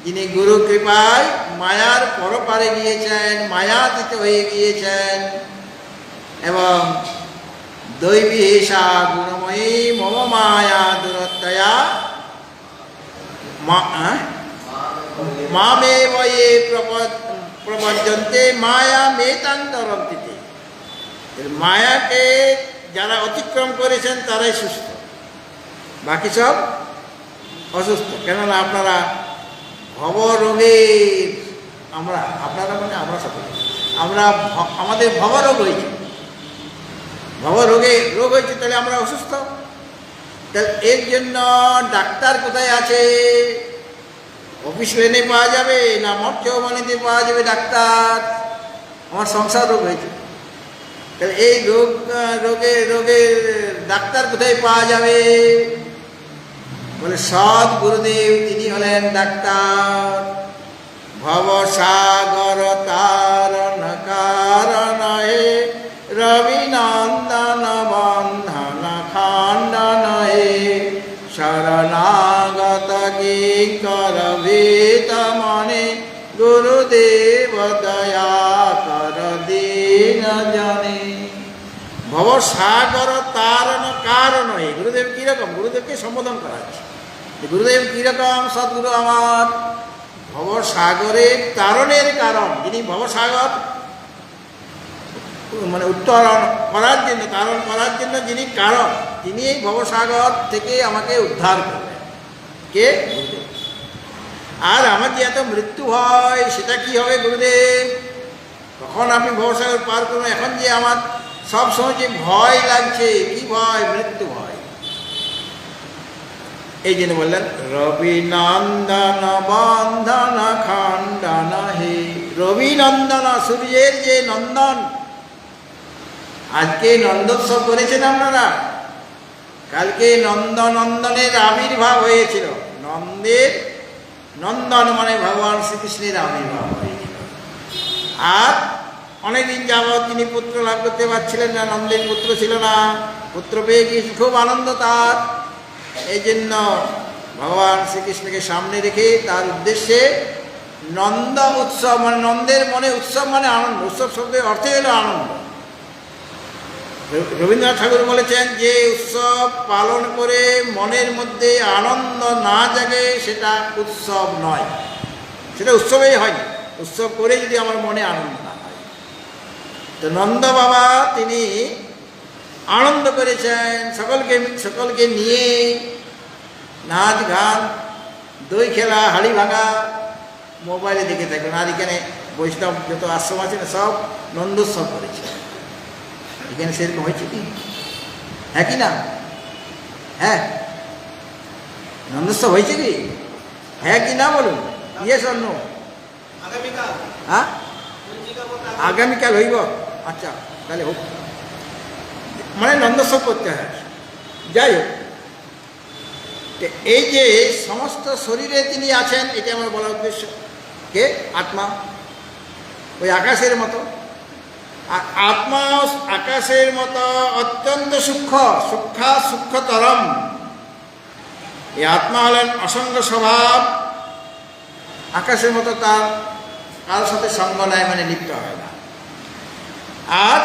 যিনি গুরু কৃপায় মায়ার পরপারে গিয়েছেন, মায়াতীত হয়ে গিয়েছেন এবং দৈবী হিসা গুণময়ী মম মায়া দূরত্বয়া মামে বয়ে প্রপদ্যন্তে মায়া মেতান্তরন্তিতে। মায়াকে যারা অতিক্রম করেছেন তারাই সুস্থ, বাকি সব অসুস্থ। কেননা আপনারা ভবরোগের আপনারা মানে আমরা সকলে আমাদের ভবরোগ হয়েছে, ভবরোগে রোগ হয়েছে, তাহলে আমরা অসুস্থ। তাহলে এর জন্য ডাক্তার কোথায় আছে? অফিস লেনে পাওয়া যাবে না মঠ চৌবানিতে পাওয়া যাবে ডাক্তার? আমার সংসার রোগ হয়েছে, তাহলে এই রোগের ডাক্তার কোথায় পাওয়া যাবে? বলে সৎ গুরুদেব তিনি হলেন ডাক্তার। ভবসাগর তারণ কারণ হে রবিনন্দন বন্ধন খণ্ডন হে শরণাগত কিঙ্কর ভীত মনে গুরুদেব দয়া কর দীন জনে। ভবসাগর তারণ কারণ হে, গুরুদেব কিরকম? গুরুদেবকে সম্বোধন করা হচ্ছে, গুরুদেব কিরকম? সদ্গুরু আমার ভবসাগরের তারণের কারণ, যিনি ভবসাগর মানে উত্তরণ করার জন্য, তারণ করার জন্য যিনি কারণ, তিনি এই ভবসাগর থেকে আমাকে উদ্ধার করবেন। কে? গুরুদেব। আর আমার যে এত মৃত্যু হয় সেটা কি হবে? গুরুদেব। তখন আমি ভবসাগর পার করবো। এখন যে আমার সব সময় যে ভয় লাগছে, কি ভয়? মৃত্যু ভয়। এই জন্য বললেন রবিনন্দন বন্ধন খণ্ডন হে। রবিনন্দন, সূর্যের যে নন্দন, আজকে নন্দোৎসব করেছেন আপনারা, কালকে নন্দনের আবির্ভাব হয়েছিল। নন্দন মানে ভগবান শ্রীকৃষ্ণের আবির্ভাব হয়েছিল। আর অনেকদিন যাবৎ তিনি পুত্র লাভ করতে পারছিলেন না, নন্দের পুত্র ছিল না। পুত্র পেয়ে গিয়েছে, খুব আনন্দ তার। এই জন্য ভগবান শ্রীকৃষ্ণকে সামনে রেখে তার উদ্দেশ্যে নন্দ উৎসব, মানে নন্দের মনে উৎসব মানে আনন্দ। উৎসব শব্দের অর্থই হলো আনন্দ। রবীন্দ্রনাথ ঠাকুর বলেছেন যে উৎসব পালন করে মনের মধ্যে আনন্দ না জাগে সেটা উৎসব নয়, সেটা উৎসবেই হয়। উৎসব করে যদি আমার মনে আনন্দ না হয়। তো নন্দ বাবা তিনি আনন্দ করেছেন, সকলকে নিয়ে নাচ গান, দই খেলা, হাড়ি ভাঙা, মোবাইলে দেখে থাকবেন। আর এখানে বৈষ্ণব যত আশ্রম আছে না সব নন্দোৎসব করেছে। এখানে সেরকম হয়েছে কি? হ্যাঁ কি না? হ্যাঁ, নন্দোৎসব হয়েছে কি? হ্যাঁ কি না বলুন? Yes or no? হ্যাঁ, আগামীকাল হইব। আচ্ছা, তাহলে হোক। মানে নন্দোৎসব করতে হয়। যাই হোক, এই যে সমস্ত শরীরে তিনি আছেন, এটা আমার বলার উদ্দেশ্য। কে? আত্মা ওই আকাশের মতো। আর আত্মা আকাশের মতো অত্যন্ত সূক্ষ্মতরম। এই আত্মা হলেন অসঙ্গ স্বভাব, আকাশের মতো। তার কারোর সাথে সঙ্গ নেয়, মানে লিপ্ত হয় না। আর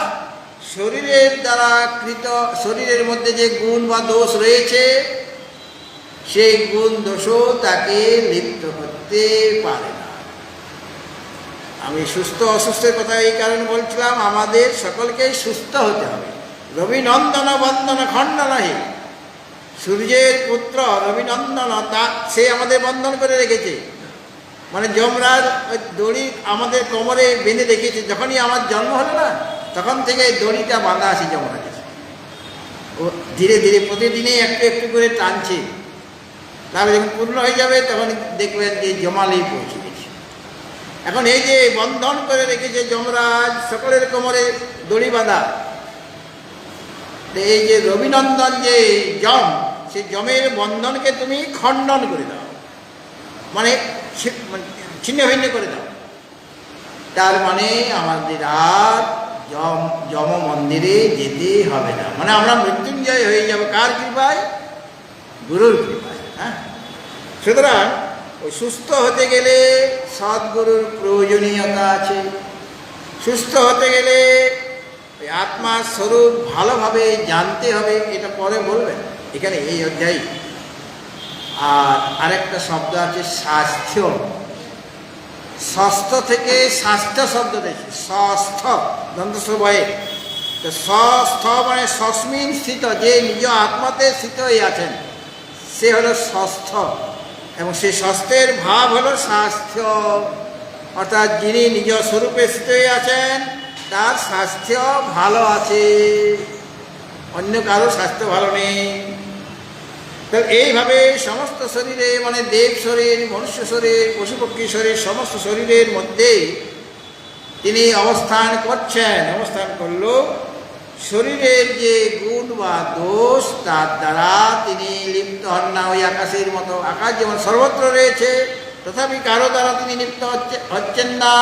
শরীরের দ্বারা কৃত, শরীরের মধ্যে যে গুণ বা দোষ রয়েছে, সেই গুণ দোষও তাকে লিপ্ত করতে পারে না। আমি সুস্থ অসুস্থের কথা এই কারণে বলছিলাম, আমাদের সকলকেই সুস্থ হতে হবে। রবিনন্দন বন্দন খণ্ড নহে। সূর্যের পুত্র রবিনন্দন, তা সে আমাদের বন্ধন করে রেখেছে। মানে যমরাজ ওই দড়ি আমাদের কোমরে বেঁধে রেখেছে। যখনই আমার জন্ম হলো না, তখন থেকে দড়িটা বাঁধা আছে যমরাজের। ও ধীরে ধীরে প্রতিদিনই একটু একটু করে টানছে। তারপরে যখন পূর্ণ হয়ে যাবে তখন দেখবেন যে জমালেই পৌঁছে গেছে। এখন এই যে বন্ধন করে রেখেছে যমরাজ, সকলের কোমরে দড়ি বাঁধা। এই যে রবিনন্দন যে যম, সেই যমের বন্ধনকে তুমি খণ্ডন করে দাও, মানে ছিন্ন ভিন্ন করে দাও। তার মানে আমাদের আর যম মন্দিরে যেতে হবে না। মানে আমরা মৃত্যুঞ্জয় হয়ে যাব। কার কৃপায়? গুরুর কৃপায়। হ্যাঁ, সুতরাং ওই সুস্থ হতে গেলে সদ্গুরুর প্রয়োজনীয়তা আছে। সুস্থ হতে গেলে ওই আত্মার স্বরূপ ভালোভাবে জানতে হবে। এটা পরে বলবেন এখানে এই অধ্যায়। আর আরেকটা শব্দ আছে স্বাস্থ্য। ষষ্ঠ থেকে স্বাস্থ্য শব্দ দেখি। ষষ্ঠ দন্তস্ব ভয়ে। তো ষষ্ঠ মানে সস্মিন স্থিত, যে নিজ আত্মাতে স্থিত হয়ে আছেন, সে হলো ষষ্ঠ। এবং সেই ষষ্ঠের ভাব হলো স্বাস্থ্য। অর্থাৎ যিনি নিজ স্বরূপে স্থিত হয়ে আছেন, তার স্বাস্থ্য ভালো আছে, অন্য কারো স্বাস্থ্য ভালো নেই। তো এইভাবে সমস্ত শরীরে, মানে দেব শরীর, মনুষ্য শরীর, পশুপক্ষী শরীর, সমস্ত শরীরের মধ্যে তিনি অবস্থান করছেন। অবস্থান করলেও শরীরের যে গুণ বা দোষ, তার দ্বারা তিনি লিপ্ত হন না। ওই আকাশের মতো, আকাশ যেমন সর্বত্র রয়েছে, তথাপি কারো দ্বারা তিনি লিপ্ত হচ্ছেন না।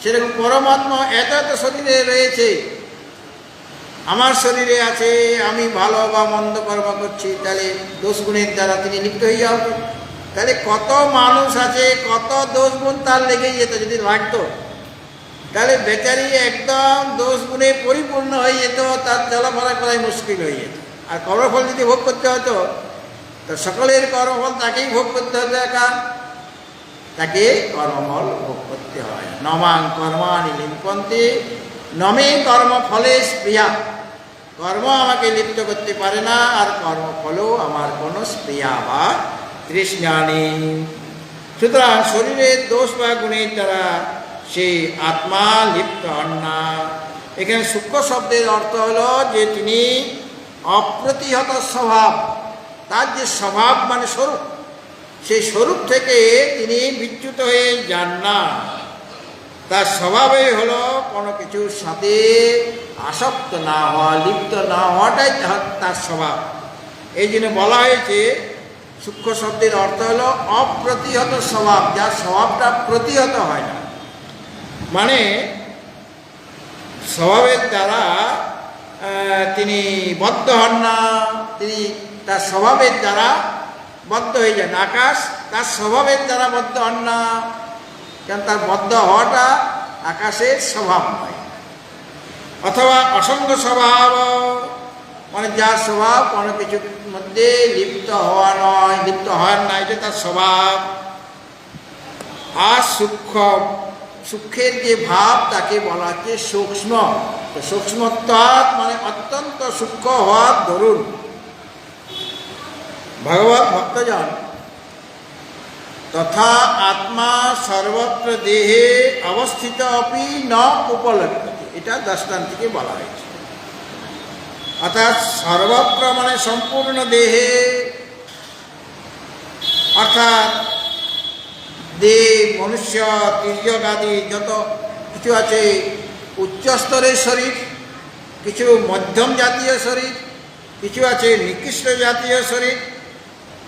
সেরকম পরমাত্মা এত এত শরীরে রয়েছে। আমার শরীরে আছে, আমি ভালো বা মন্দ কর্ম করছি, তাহলে দোষ গুণের দ্বারা তিনি লিপ্ত হয়ে যাওয়া। তাহলে কত মানুষ আছে, কত দোষ গুণ তার লেগেই যেত। যদি লাগতো তাহলে বেচারি একদম দোষ গুণে পরিপূর্ণ হয়ে যেত, তার চলাফেরা করাই মুশকিল হয়ে যেত। আর কর্মফল যদি ভোগ করতে হতো, তো সকলের কর্মফল তাকেই ভোগ করতে হতো। একা তাকে কর্মফল ভোগ করতে হয়। নমাং কর্মাণি লিম্পন্তে নমে কর্মফলে স্পৃহা। কর্ম আমাকে লিপ্ত করতে পারে না, আর কর্মফলও আমার কোনো স্পৃহা বা তৃষ্ণা নেই। সুতরাং শরীরের দোষ বা গুণের দ্বারা সেই আত্মা লিপ্ত হন না। এখানে সূক্ষ্ম শব্দের অর্থ হলো যে তিনি অপ্রতিহত স্বভাব। তার যে স্বভাব মানে স্বরূপ, সেই স্বরূপ থেকে তিনি বিচ্যুত হয়ে যান না। তার স্বভাবই হলো কোনো কিছুর সাথে আসক্ত না হওয়া, লিপ্ত না হওয়াটাই তার স্বভাব। এই জন্য বলা হয়েছে সূক্ষ্ম শব্দের অর্থ হলো অপ্রতিহত স্বভাব, যার স্বভাবটা প্রতিহত হয় না। মানে স্বভাবের দ্বারা তিনি বদ্ধ হন না, তিনি তার স্বভাবের দ্বারা বদ্ধ হয়ে যান। আকাশ তার স্বভাবের দ্বারা বদ্ধ হন না, কারণ তার বদ্ধ হওয়াটা আকাশের স্বভাব নয়। অথবা অসঙ্গ স্বভাব, মানে যার স্বভাব কোনো কিছুর মধ্যে লিপ্ত হওয়া নয়, লিপ্ত হওয়ার না, এটা তার স্বভাব। আর সূক্ষ্মের যে ভাব তাকে বলা হচ্ছে সূক্ষ্ম। তো সূক্ষ্মত্বাৎ মানে অত্যন্ত সূক্ষ্ম হওয়ার দরুন ভগবত ভক্তজন তথা আত্মা সর্বত্র দেহে অবস্থিত অপি ন উপলভ্যতে, এটা দৃষ্টান্তিকে বলা হয়েছে। অর্থাৎ সর্বত্র মানে সম্পূর্ণ দেহে, অর্থাৎ দেব, মনুষ্য, তির্যক আদি যত কিছু আছে, উচ্চ স্তরের শরীর, কিছু মধ্যম জাতীয় শরীর, কিছু আছে নিকৃষ্ট জাতীয় শরীর,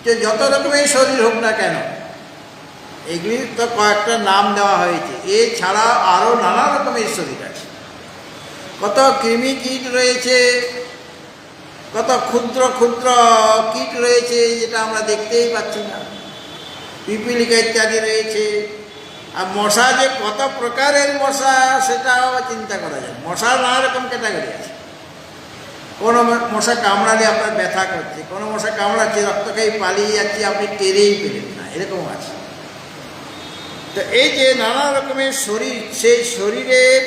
যে যত রকমের শরীর হোক না কেন, এগুলির তো কয়েকটা নাম দেওয়া হয়েছে। এছাড়া আরও নানা রকমের শরীর আছে। কত কৃমি কীট রয়েছে, কত ক্ষুদ্র ক্ষুদ্র কীট রয়েছে যেটা আমরা দেখতেই পাচ্ছি না, পিপিলিকা ইত্যাদি রয়েছে। আর মশা যে কত প্রকারের মশা সেটাও চিন্তা করা যায়। মশার নানা রকম ক্যাটাগরি আছে। কোনো মশা কামড়ালে আপনার ব্যথা করছে, কোনো মশা কামড়াচ্ছে রক্ত খেয়ে পালিয়ে যাচ্ছে, আপনি টেরেই পেলেন না, এরকম আছে। তো এই যে নানা রকমের শরীর, সেই শরীরের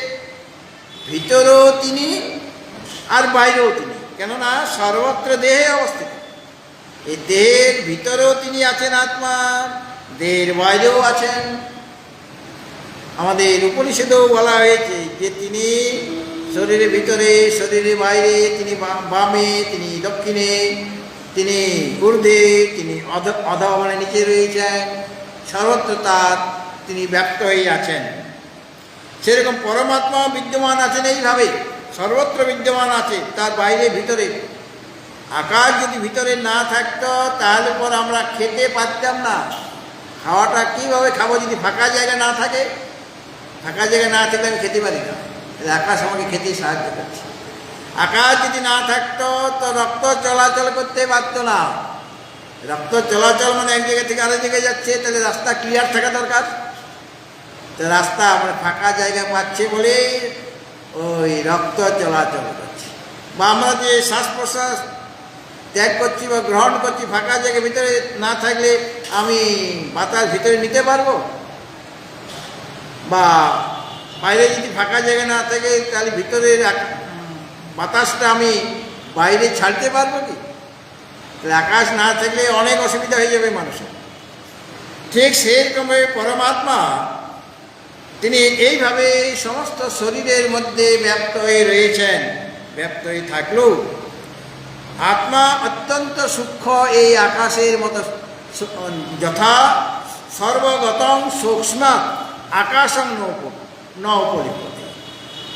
ভিতরেও তিনি আর বাইরেও তিনি, কেননা সর্বত্র দেহে অবস্থিত। এই দেহের ভিতরেও তিনি আছেন আত্মা, দেহের বাইরেও আছেন। আমাদের উপনিষদেও বলা হয়েছে যে তিনি শরীরের ভিতরে, শরীরের বাইরে, তিনি বামে, তিনি দক্ষিণে, তিনি ঊর্ধ্বে, তিনি অধ মানে নিচে রয়েছেন, সর্বত্র তার তিনি ব্যক্ত হয়ে আছেন। সেরকম পরমাত্মা বিদ্যমান আছেন এইভাবে, সর্বত্র বিদ্যমান আছে, তার বাইরে ভিতরে। আকাশ যদি ভিতরে না থাকতো তাহলে পর আমরা খেতে পারতাম না। খাওয়াটা কীভাবে খাবো যদি ফাঁকা জায়গা না থাকে? ফাঁকা জায়গা না থাকলে আমি খেতে পারি না। আকাশ আমাকে খেতে সাহায্য করছে। আকাশ যদি না থাকতো তো রক্ত চলাচল করতে পারতো না। রক্ত চলাচল মানে এক জায়গা থেকে আরেক জায়গায় যাচ্ছে, তাহলে রাস্তা ক্লিয়ার থাকা দরকার। তো রাস্তা আমরা ফাঁকা জায়গা পাচ্ছে বলেই ওই রক্ত চলাচল করছে। বা আমরা যে শ্বাস প্রশ্বাস ত্যাগ করছি বা গ্রহণ করছি, ফাঁকা জায়গার ভিতরে না থাকলে আমি বাতাস ভিতরে নিতে পারবো? বা বাইরে যদি ফাঁকা জায়গা না থাকে তাহলে ভিতরের বাতাসটা আমি বাইরে ছাড়তে পারবো কি? আকাশ না থাকলে অনেক অসুবিধা হয়ে যাবে মানুষের। ঠিক সেরকমভাবে পরমাত্মা তিনি এইভাবে সমস্ত শরীরের মধ্যে ব্যপ্ত হয়ে রয়েছেন। ব্যপ্ত হয়ে থাকলেও আত্মা অত্যন্ত সূক্ষ্ম, এই আকাশের মতো যথা সর্বগতং সূক্ষ্ম আকাশং ন উপলিপ্যতে।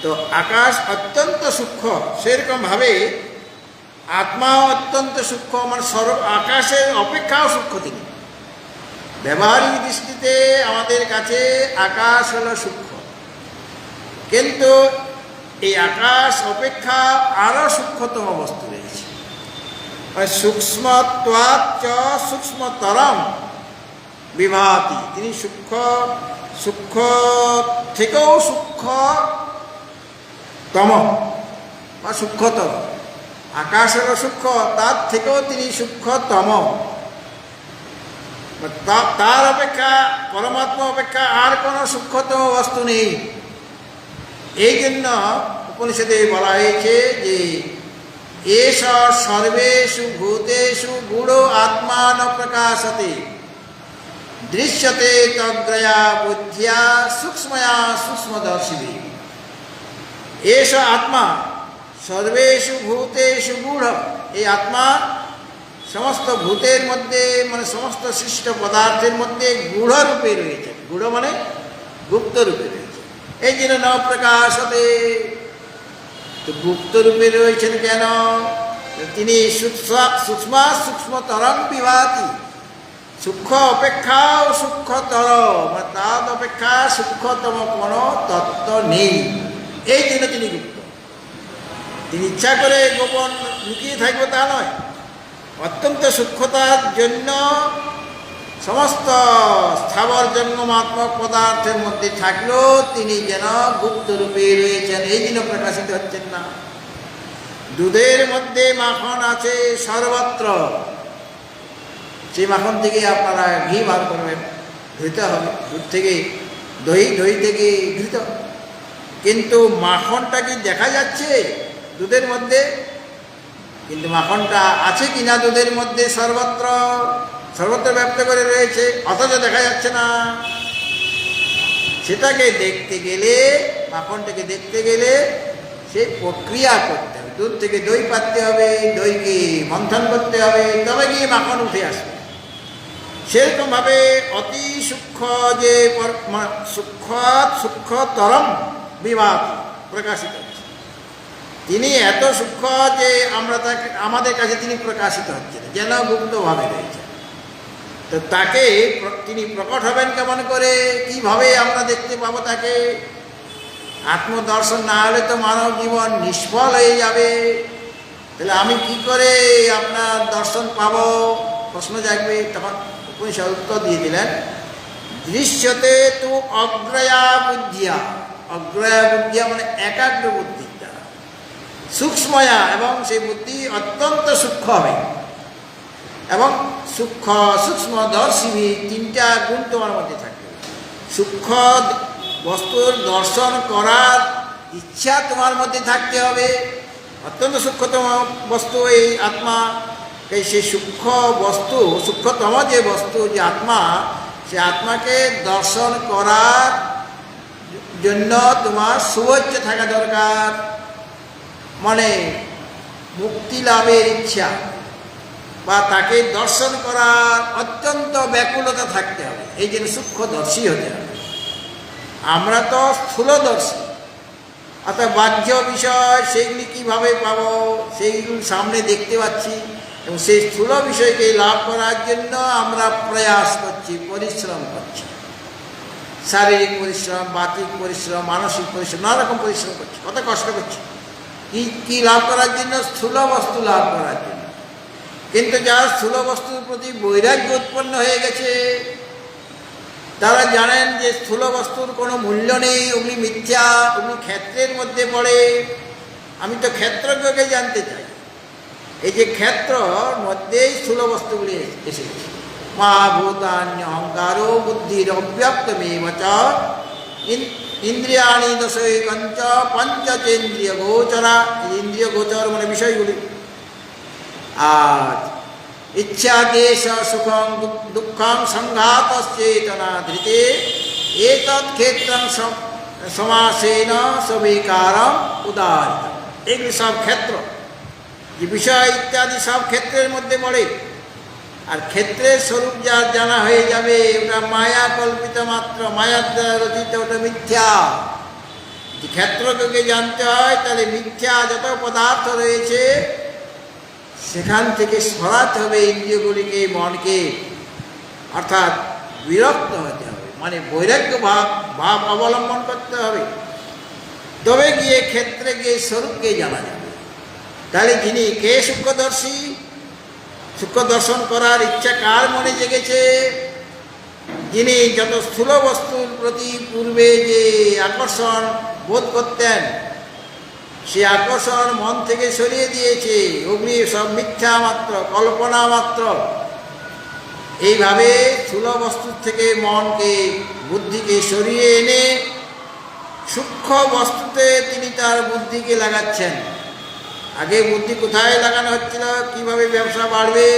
তো আকাশ অত্যন্ত সূক্ষ্ম, সেরকমভাবে আত্মাও অত্যন্ত সূক্ষ্ম, মানে আকাশের অপেক্ষাও সূক্ষ্ম তিনি। ব্যবহারিক দৃষ্টিতে আমাদের কাছে আকাশ হলো সূক্ষ্ম, কিন্তু এই আকাশ অপেক্ষা আরও সূক্ষ্মতম বস্তু রয়েছে। সূক্ষ্মত্বাচ্চ সূক্ষ্মতরম বিভাতি, তিনি সূক্ষ্ম থেকেও সূক্ষ্মতম বা সূক্ষ্মতর। আকাশ হল সূক্ষ্ম, তার থেকেও তিনি সূক্ষ্মতম। তার অপেক্ষা, পরমাত্মা অপেক্ষা আর কোনো সূক্ষ্মতম বস্তু নেই। এই জন্য উপনিষদে বলা হয়েছে যে এষ সর্বেষু ভূতেষু গূঢ় আত্মা ন প্রকাশতে দৃশ্যতে তদ্রয়া বুদ্ধিয়া সূক্ষ্ময়া সূক্ষ্মদর্শিভি। এষ আত্মা সর্বেষু ভূতেষু গূঢ়, এই আত্মা সমস্ত ভূতের মধ্যে, মানে সমস্ত সৃষ্ট পদার্থের মধ্যে গূঢ় রূপে রয়েছে। গূঢ় মানে গুপ্ত রূপে রয়েছে। এই জন্য ন প্রকাশতে। তো গুপ্ত রূপে রয়েছেন কেন? তিনি সূক্ষ্মতরং বিভাতি, সূক্ষ্ম অপেক্ষাও সূক্ষ্মতর, মানে তার অপেক্ষা সূক্ষ্মতম কোনো তত্ত্ব নেই। এই জন্য তিনি গুপ্ত। তিনি ইচ্ছা করে গোপন লুকিয়ে থাকবে তা নয়, অত্যন্ত সূক্ষ্মতার জন্য সমস্ত স্থাবর জঙ্গমাত্মক পদার্থের মধ্যে থাকলেও তিনি যেন গুপ্ত রূপে রয়েছেন, এই জন্য প্রকাশিত হচ্ছেন না। দুধের মধ্যে মাখন আছে সর্বত্র, সেই মাখন থেকে আপনারা ঘি বার করবেন, ঘৃত হবে। দুধ থেকে দই, দই থেকে ঘৃত। কিন্তু মাখনটা কি দেখা যাচ্ছে দুধের মধ্যে? কিন্তু মাখনটা আছে কিনা দুধের মধ্যে? সর্বত্র, সর্বত্র ব্যাপ্ত করে রয়েছে, অথচ দেখা যাচ্ছে না। সেটাকে দেখতে গেলে, মাখনটাকে দেখতে গেলে সেই প্রক্রিয়া করতে হবে। দুধ থেকে দই পাততে হবে, দইকে মন্থন করতে হবে, তবে গিয়ে মাখন উঠে আসবে। সেরকমভাবে অতি সূক্ষ্ম যে সূক্ষ্মতরম বিভাগ প্রকাশিত হচ্ছে, তিনি এত সূক্ষ্ম যে আমরা তাকে, আমাদের কাছে তিনি প্রকাশিত হচ্ছেন, যেন গুপ্তভাবে রয়েছে। তো তাকে তিনি প্রকট হবেন কেমন করে? কিভাবে আমরা দেখতে পাবো তাকে? আত্মদর্শন না হলে তো মানব জীবন নিষ্ফল হয়ে যাবে। তাহলে আমি কি করে আপনার দর্শন পাবো? প্রশ্ন জাগবে। তখন উপনিষদ উত্তর দিয়ে দিলেন, দৃশ্যতে তু অগ্রয়া বুদ্ধিয়া। অগ্রয়া বুদ্ধিয়া মানে একাগ্র বুদ্ধির দ্বারা, সূক্ষ্ময়া, এবং সেই বুদ্ধি অত্যন্ত সূক্ষ্ম হবে। এবং সূক্ষ্মদর্শী, তিনটা গুণ তোমার মধ্যে থাকবে। সূক্ষ্ম বস্তুর দর্শন করার ইচ্ছা তোমার মধ্যে থাকতে হবে। অত্যন্ত সূক্ষ্মতম বস্তু এই আত্মা, এই সেই সূক্ষ্ম বস্তু, সূক্ষ্মতম যে বস্তু যে আত্মা, সে আত্মাকে দর্শন করার জন্য তোমার শুভেচ্ছা থাকা দরকার, মানে মুক্তি লাভের ইচ্ছা বা তাকে দর্শন করার অত্যন্ত ব্যাকুলতা থাকতে হবে। এই জন্য সূক্ষ্মদর্শী হতে হবে। আমরা তো স্থূলদর্শী, অর্থাৎ বাহ্য বিষয় সেইগুলি কীভাবে পাবো? সেইগুলি সামনে দেখতে পাচ্ছি, এবং সেই স্থূল বিষয়কে লাভ করার জন্য আমরা প্রয়াস করছি, পরিশ্রম করছি। শারীরিক পরিশ্রম, বাচিক পরিশ্রম, মানসিক পরিশ্রম, নানা রকম পরিশ্রম করছি, কত কষ্ট করছি। কি লাভ করার জন্য? স্থূল বস্তু লাভ করার জন্য। কিন্তু যার স্থূল বস্তুর প্রতি বৈরাগ্য উৎপন্ন হয়ে গেছে, তারা জানেন যে স্থূল বস্তুর কোনো মূল্য নেই, ওগুলি মিথ্যা, ওগুলি ক্ষেত্রের মধ্যে পড়ে। আমি তো ক্ষেত্রজ্ঞকে জানতে চাই। এই যে ক্ষেত্রর মধ্যেই স্থূল বস্তুগুলি এসেছে। মহাভূতান্য অহংকারো বুদ্ধির অব্যক্তমেব চ ইন্দ্রিয়াণি দশৈকঞ্চ পঞ্চচেন্দ্রিয় গোচরা। ইন্দ্রিয় গোচর মানে বিষয়গুলি। আর ইচ্ছা দেশ সুখং দুঃখং সংঘাতশ্চেতনা ধৃতে এতৎ ক্ষেত্রং সমাসেন সবিকারম উদাহরিত। এগুলি সব ক্ষেত্র, যে বিষয় ইত্যাদি সব ক্ষেত্রের মধ্যে পড়ে। আর ক্ষেত্রের স্বরূপ যার জানা হয়ে যাবে, ওটা মায়া কল্পিত মাত্র, মায়ার দ্বারা রচিত, ওটা মিথ্যা। যে ক্ষেত্রকে জানতে হয়, তাহলে মিথ্যা যত পদার্থ রয়েছে সেখান থেকে সরাতে হবে ইন্দ্রিয়গুলিকে, মনকে, অর্থাৎ বিরক্ত হতে হবে, মানে বৈরাগ্য ভাব অবলম্বন করতে হবে। তবে গিয়ে ক্ষেত্রে গিয়ে স্বরূপকে জানা যাবে। তাহলে যিনি কে সূক্ষ্মদর্শী? সূক্ষ্ম দর্শন করার ইচ্ছা কার মনে জেগেছে? যিনি যত স্থূল বস্তুর প্রতি পূর্বে যে আকর্ষণ বোধ করতেন, সে আকর্ষণ মন থেকে সরিয়ে দিয়েছে। ওগুলি সব মিথ্যা মাত্র, কল্পনা মাত্র। এইভাবে স্থূল বস্তুর থেকে মনকে, বুদ্ধিকে সরিয়ে এনে সূক্ষ্ম বস্তুতে তিনি তার বুদ্ধিকে লাগাচ্ছেন। আগে বুদ্ধি কোথায় লাগানো হচ্ছিল? কিভাবে ব্যবসা বাড়বে,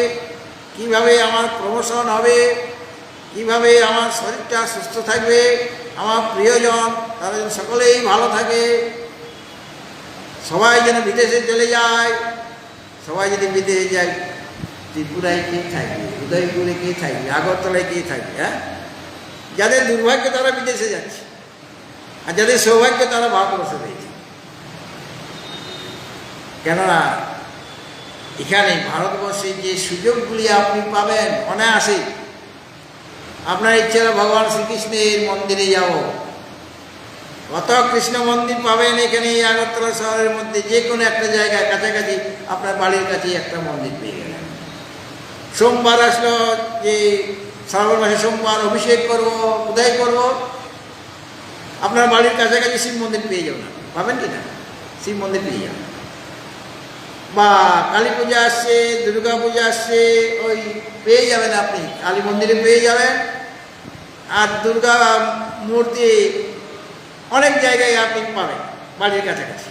কিভাবে আমার প্রমোশন হবে, কিভাবে আমার শরীরটা সুস্থ থাকবে, আমার প্রিয়জন তারা যেন সকলেই ভালো থাকে, সবাই যেন বিদেশে চলে যায়। সবাই যদি বিদেশে যায়, ত্রিপুরায় কে থাকবে, উদয়পুরে কে থাকবে, আগরতলায় কে থাকবে? হ্যাঁ, যাদের দুর্ভাগ্য তারা বিদেশে যাচ্ছে। আর যাদের সৌভাগ্য তারা ভারতবর্ষে রয়েছে। কেননা এখানে ভারতবর্ষে যে সুযোগগুলি আপনি পাবেন অনায়াসে, আপনার ইচ্ছা ভগবান শ্রীকৃষ্ণের মন্দিরে যাব, কত কৃষ্ণ মন্দির পাবেন এখানে এই আগরতলা শহরের মধ্যে। যে কোনো একটা জায়গায় কাছাকাছি আপনার বাড়ির কাছে একটা মন্দির পেয়ে গেলেন। সোমবার আসলো, যে শ্রাবণ মাসে সোমবার অভিষেক করব, কোথায় করব? আপনার বাড়ির কাছাকাছি শিব মন্দির পেয়ে যাবেন। পাবেন কি না? শিব মন্দির পেয়ে যাবেন। বা কালী পূজা আসছে, দুর্গা পূজা আসছে, ওই পেয়ে যাবেন আপনি কালী মন্দিরে পেয়ে যাবেন। আর দুর্গা মূর্তি অনেক জায়গায় আপনি পাবেন বাড়ির কাছাকাছি।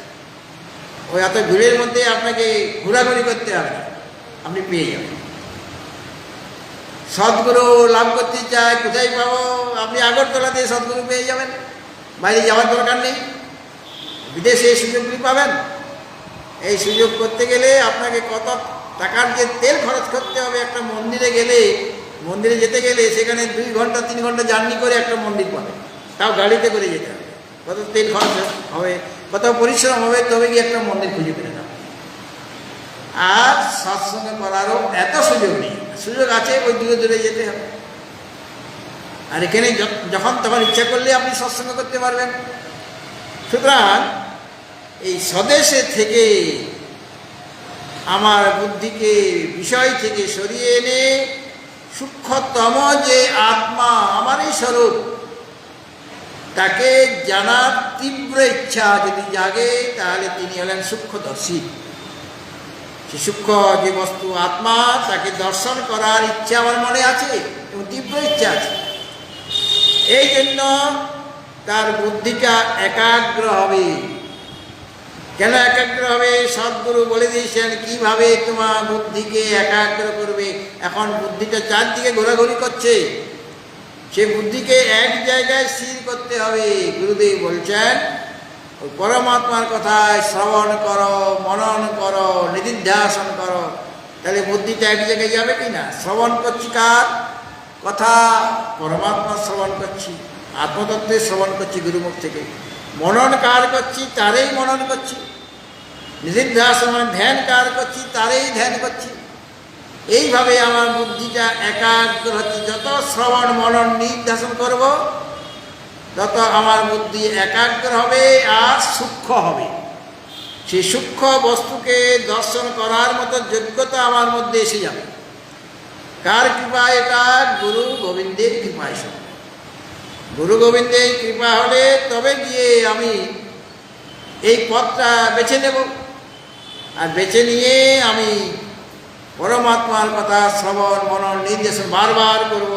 ওই এত ভিড়ের মধ্যে আপনাকে ঘোরাঘুরি করতে হবে না, আপনি পেয়ে যাবেন। সদ্গুরু লাভ করতে চায়, কোথায় পাবো? আপনি আগরতলাতে সদ্গুরু পেয়ে যাবেন, বাইরে যাওয়ার দরকার নেই। বিদেশে এই সুযোগগুলি পাবেন। এই সুযোগ করতে গেলে আপনাকে কত টাকার যে তেল খরচ করতে হবে। একটা মন্দিরে গেলে, মন্দিরে যেতে গেলে সেখানে 2 ঘন্টা 3 ঘন্টা জার্নি করে একটা মন্দির পাবেন, তাও গাড়িতে করে যেতে হবে। কত তেল খরচ হবে, কত পরিশ্রম হবে, তবে গিয়ে একটা মন্দির খুঁজে পেতে হবে। আর সৎসঙ্গ করারও এত সুযোগ নেই। সুযোগ আছে, ওই দূরে দূরে যেতে হবে। আর এখানে যখন তখন ইচ্ছা করলে আপনি সৎসঙ্গ করতে পারবেন। সুতরাং এই স্বদেশে থেকে আমার বুদ্ধিকে বিষয় থেকে সরিয়ে এনে সূক্ষ্মতম যে আত্মা আমারই স্বরূপ, তাকে জানার তীব্র ইচ্ছা যদি জাগে, তাহলে তিনি হলেন সূক্ষ্মদর্শী। সে সূক্ষ্ম যে বস্তু আত্মা, তাকে দর্শন করার ইচ্ছা আমার মনে আছে এবং তীব্র ইচ্ছা আছে। এই জন্য তার বুদ্ধিটা একাগ্র হবে। কেন একাগ্র হবে? সদ্গুরু বলে দিয়েছেন কিভাবে তোমার বুদ্ধিকে একাগ্র করবে। এখন বুদ্ধিটা চারদিকে ঘোরাঘুরি করছে, সে বুদ্ধিকে এক জায়গায় স্থির করতে হবে। গুরুদেব বলছেন ওই পরমাত্মার কথায় শ্রবণ করো, মনন করো, নিধিধ্যাসন করো। তাহলে বুদ্ধিটা এক জায়গায় যাবে কি না? শ্রবণ করছি কার কথা? পরমাত্মা শ্রবণ করছি, আত্মতত্ত্বের শ্রবণ করছি গুরুমুখ থেকে। মনন কার করছি? তারই মনন করছি। নিধিধ্যাসন ধ্যান কার করছি? তারই ধ্যান করছি। এইভাবে আমার বুদ্ধিটা একাগ্র হচ্ছে। যত শ্রবণ মনন নিধিধ্যাসন করব, তত আমার বুদ্ধি একাগ্র হবে আর সূক্ষ্ম হবে। সেই সূক্ষ্ম বস্তুকে দর্শন করার মতো যোগ্যতা আমার মধ্যে এসে যাবে। কার কৃপা? এটা গুরু গোবিন্দের কৃপায়। গুরু গোবিন্দের কৃপা হলে তবে গিয়ে আমি এই পথটা বেছে নেব। আর বেছে নিয়ে আমি পরমাত্মার কথা শ্রবণ মনন নির্দেশন বারবার করব।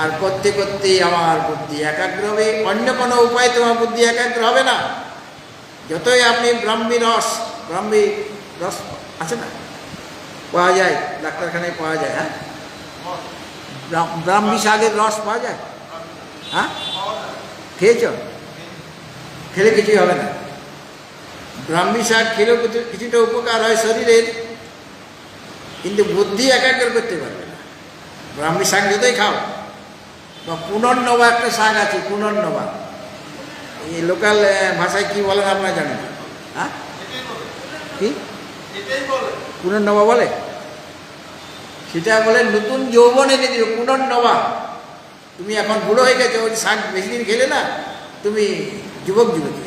আর করতে করতে আমার বুদ্ধি একাগ্র হবে। অন্য কোনো উপায় তোমার বুদ্ধি একাগ্র হবে না। যতই আপনি ব্রাহ্মী রস আছে না, পাওয়া যায়, ডাক্তারখানায় পাওয়া যায়। হ্যাঁ, ব্রাহ্মী শাকের রস পাওয়া যায়। হ্যাঁ, খেয়েছ? খেলে কিছুই হবে না। ব্রাহ্মী শাক খেলেও কিছুটা উপকার হয় শরীরের, কিন্তু বুদ্ধি একাগ্র করতে পারবে না। ব্রাহ্মী শাক যতই খাও, বা পুনর্নবা একটা শাক আছে, পুনর্নবা, এই লোকাল ভাষায় কি বলেন আপনারা জানেন? হ্যাঁ, কি পুনর্নবা বলে? সেটা বলে নতুন যৌবন এনে দিও, পুনর্নবা। তুমি এখন বুড়ো হয়ে গেছো, ওই শাক বেশি দিন খেলে না, তুমি যুবক যুবতী,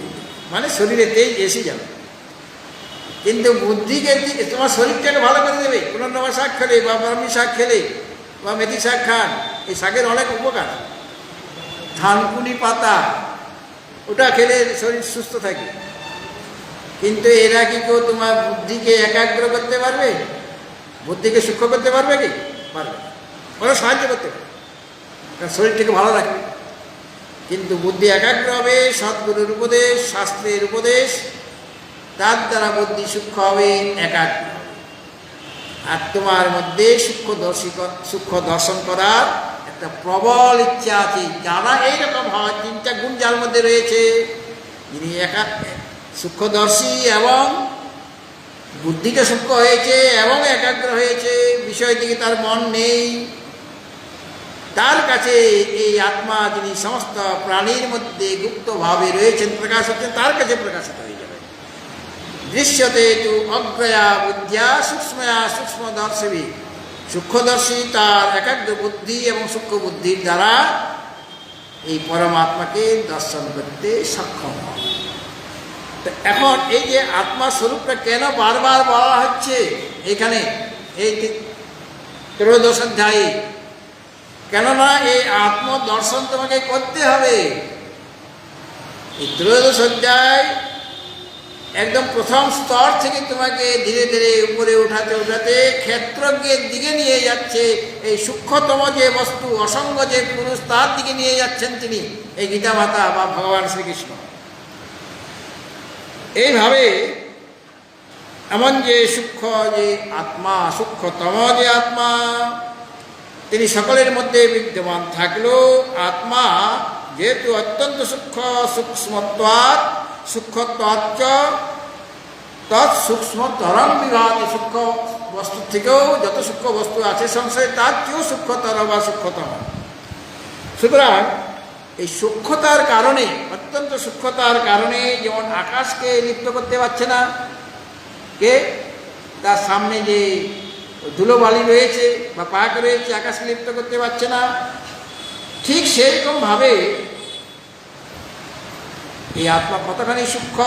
মানে শরীরে তেজ এসে যাবে। কিন্তু বুদ্ধিকে তোমার শরীরটাকে ভালো করে দেবে পুনর্নবা শাক খেলে, বা ব্রাহ্মী শাক খেলে, বা মেথি শাক খান। এই শাকের অনেক উপকার। থানকুনি পাতা, ওটা খেলে শরীর সুস্থ থাকে। কিন্তু এরা কি কেউ তোমার বুদ্ধিকে একাগ্র করতে পারবে? বুদ্ধিকে সূক্ষ্ম করতে পারবে কি? পারবে। ওরা সাহায্য করতে পারবে, কারণ শরীরটাকে ভালো রাখবে। কিন্তু বুদ্ধি একাগ্র হবে সদ্গুরুর উপদেশ, শাস্ত্রের উপদেশ, তার দ্বারা বুদ্ধি সূক্ষ্ম হবে, একাগ্র হবে। আর তোমার মধ্যে সূক্ষ্ম দর্শন করার একটা প্রবল ইচ্ছা আছে। যারা এইরকম হয়, 3টা গুণ যার মধ্যে রয়েছে, যিনি সূক্ষ্মদর্শী এবং বুদ্ধিটা সূক্ষ্ম হয়েছে এবং একাগ্র হয়েছে, বিষয় দিকে তার মন নেই, তার কাছে এই আত্মা যিনি সমস্ত প্রাণীর মধ্যে গুপ্তভাবে রয়েছেন, প্রকাশ হচ্ছেন, তার কাছে প্রকাশিত হয়ে যাবে। দৃশ্যতে তু অজ্ঞয়া বুদ্ধিয়া সূক্ষ্ময়া সূক্ষ্মদর্শী, সূক্ষ্মদর্শী তার একাগ্র বুদ্ধি এবং সূক্ষ্ম বুদ্ধির দ্বারা এই পরমাত্মাকে দর্শন করতে সক্ষম হয়। তো এখন এই যে আত্মা স্বরূপটা কেন বারবার বলা হচ্ছে এখানে এই ত্রয়োদশ অধ্যায়ে, কেননা এই আত্মদর্শন তোমাকে করতে হবে। এই ত্রয়োদশ অধ্যায় একদম প্রথম স্তর থেকে তোমাকে ধীরে ধীরে উপরে উঠাতে উঠাতে ক্ষেত্রজ্ঞের দিকে নিয়ে যাচ্ছে। এই সূক্ষ্মতম যে বস্তু, অসঙ্গ যে পুরুষ, তার দিকে নিয়ে যাচ্ছেন তিনি, এই গীতা মাতা বা ভগবান শ্রীকৃষ্ণ। এইভাবে এমন যে সূক্ষ্ম যে আত্মা, সূক্ষ্মতম যে আত্মা, তিনি সকলের মধ্যে বিদ্যমান থাকলেও আত্মা যেহেতু অত্যন্ত সূক্ষ্মত্বাৎ সূক্ষ্মত্বাচ্চ তৎসূক্ষ্মতরং বিভাতি, সূক্ষ্ম বস্তুর থেকেও যত সূক্ষ্ম বস্তু আছে সংসারে তার চেয়েও সূক্ষ্মতর বা সূক্ষ্মতম। সুতরাং এই সূক্ষ্মতার কারণে, অত্যন্ত সূক্ষ্মতার কারণে, যেমন আকাশকে লিপ্ত করতে পারছে না কে, তার সামনে যে ধুলোবালি রয়েছে বা পাক রয়েছে, আকাশকে লিপ্ত করতে পারছে না, ঠিক সেরকমভাবে এই আত্মা কতখানি সূক্ষ্ম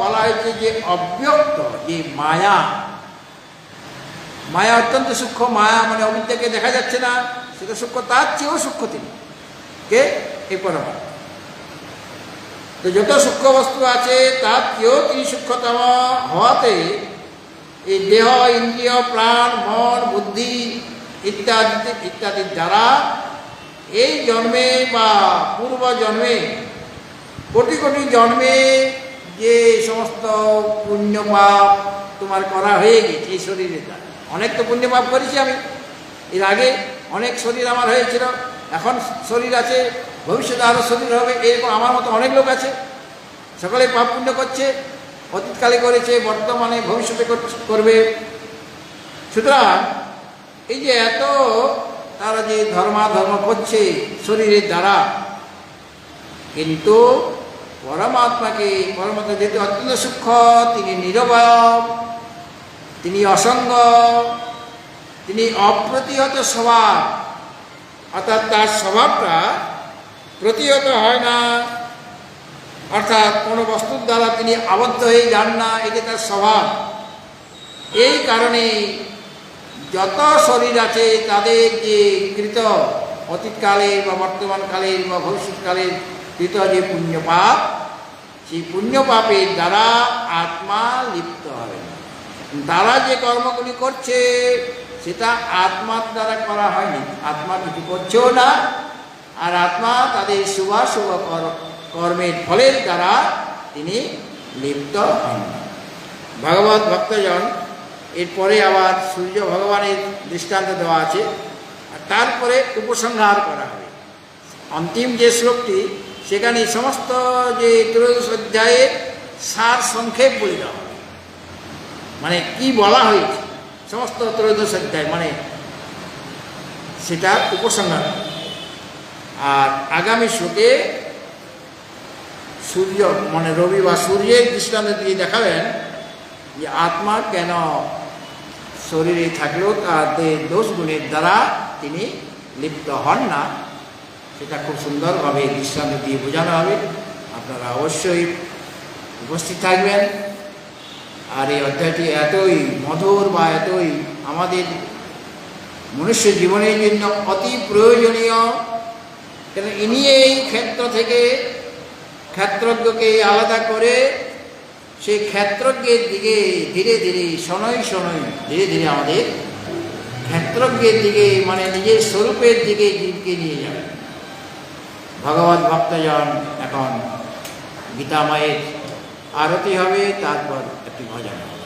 বলা হয়েছে যে অব্যক্ত যে মায়া, মায়া অত্যন্ত সূক্ষ্ম। মায়া মানে অবিদ্যাকে দেখা যাচ্ছে না, সেটা সূক্ষ্ম, তার চেয়েও সূক্ষ্ম তিনি কে, এই পরমাত্মা। তো যত সূক্ষ্ম বস্তু আছে তার চেয়েও তিনি সূক্ষ্মতম হওয়াতে এই দেহ, ইন্দ্রিয়, প্রাণ, মন, বুদ্ধি ইত্যাদির দ্বারা এই জন্মে বা পূর্ব জন্মে, কোটি কোটি জন্মে যে সমস্ত পুণ্য পাপ তোমার করা হয়ে গেছে এই শরীরের দ্বারা, অনেক তো পুণ্য পাপ করেছি আমি এর আগে, অনেক শরীর আমার হয়েছিল, এখন শরীর আছে, ভবিষ্যতে আরও শরীর হবে, এরকম আমার মতো অনেক লোক আছে, সকলে পাপ পুণ্য করছে, অতীতকালে করেছে, বর্তমানে ভবিষ্যতে করবে। সুতরাং এই যে এত তারা যে ধর্মাধর্ম করছে শরীরের দ্বারা, কিন্তু পরমাত্মাকে, পরমাত্মা যেহেতু অত্যন্ত সূক্ষ্ম, তিনি নিরবয়ব, তিনি অসঙ্গ, তিনি অপ্রতিহত স্বভাব, অর্থাৎ তার স্বভাবটা প্রতিহত হয় না, অর্থাৎ কোনো বস্তুর দ্বারা তিনি আবদ্ধ হয়ে যান না, এটি তার স্বভাব। এই কারণে যত শরীর আছে তাদের যে কৃত অতীতকালের বা বর্তমানকালের বা ভবিষ্যৎকালের কৃত যে পুণ্য পাপ, সেই পুণ্য পাপের দ্বারা আত্মা লিপ্ত হবে না। তারা যে কর্মগুলি করছে সেটা আত্মার দ্বারা করা হয়নি, আত্মা কিছু করছেও না, আর আত্মা তাদের শুভাশুভ কর্মের ফলের দ্বারা তিনি লিপ্ত হন না। ভগবত ভক্তজন এরপরে আবার সূর্য ভগবানের দৃষ্টান্ত দেওয়া আছে, আর তারপরে উপসংহার করা হবে। অন্তিম যে শ্লোকটি, সেখানে সমস্ত যে ত্রয়োদশ অধ্যায়ের সার সংক্ষেপ বলে দেওয়া হবে, মানে কি বলা হয়েছে সমস্ত ত্রয়োদশ অধ্যায়, মানে সেটা উপসংহার। আর আগামী শ্লোকে সূর্য মানে রবি বা সূর্যের দৃষ্টান্ত দিয়ে দেখাবেন যে আত্মা কেন শরীরে থাকলেও তাদের দোষগুণের দ্বারা তিনি লিপ্ত হন না, সেটা খুব সুন্দরভাবে দৃষ্টান্ত দিয়ে বোঝানো হবে। আপনারা অবশ্যই উপস্থিত থাকবেন। আর এই অধ্যায়টি এতই মধুর বা এতই আমাদের মনুষ্য জীবনের জন্য অতি প্রয়োজনীয়, কেন ইনি এই ক্ষেত্র থেকে ক্ষেত্রজ্ঞকে আলাদা করে সেই ক্ষেত্রজ্ঞের দিকে ধীরে ধীরে শনৈ শনৈ ধীরে ধীরে আমাদের ক্ষেত্রজ্ঞের দিকে, মানে নিজের স্বরূপের দিকে জীবকে নিয়ে যাবে। ভগবত ভক্তজন এখন গীতা মায়ের আরতি হবে, তারপর একটি ভজন হবে।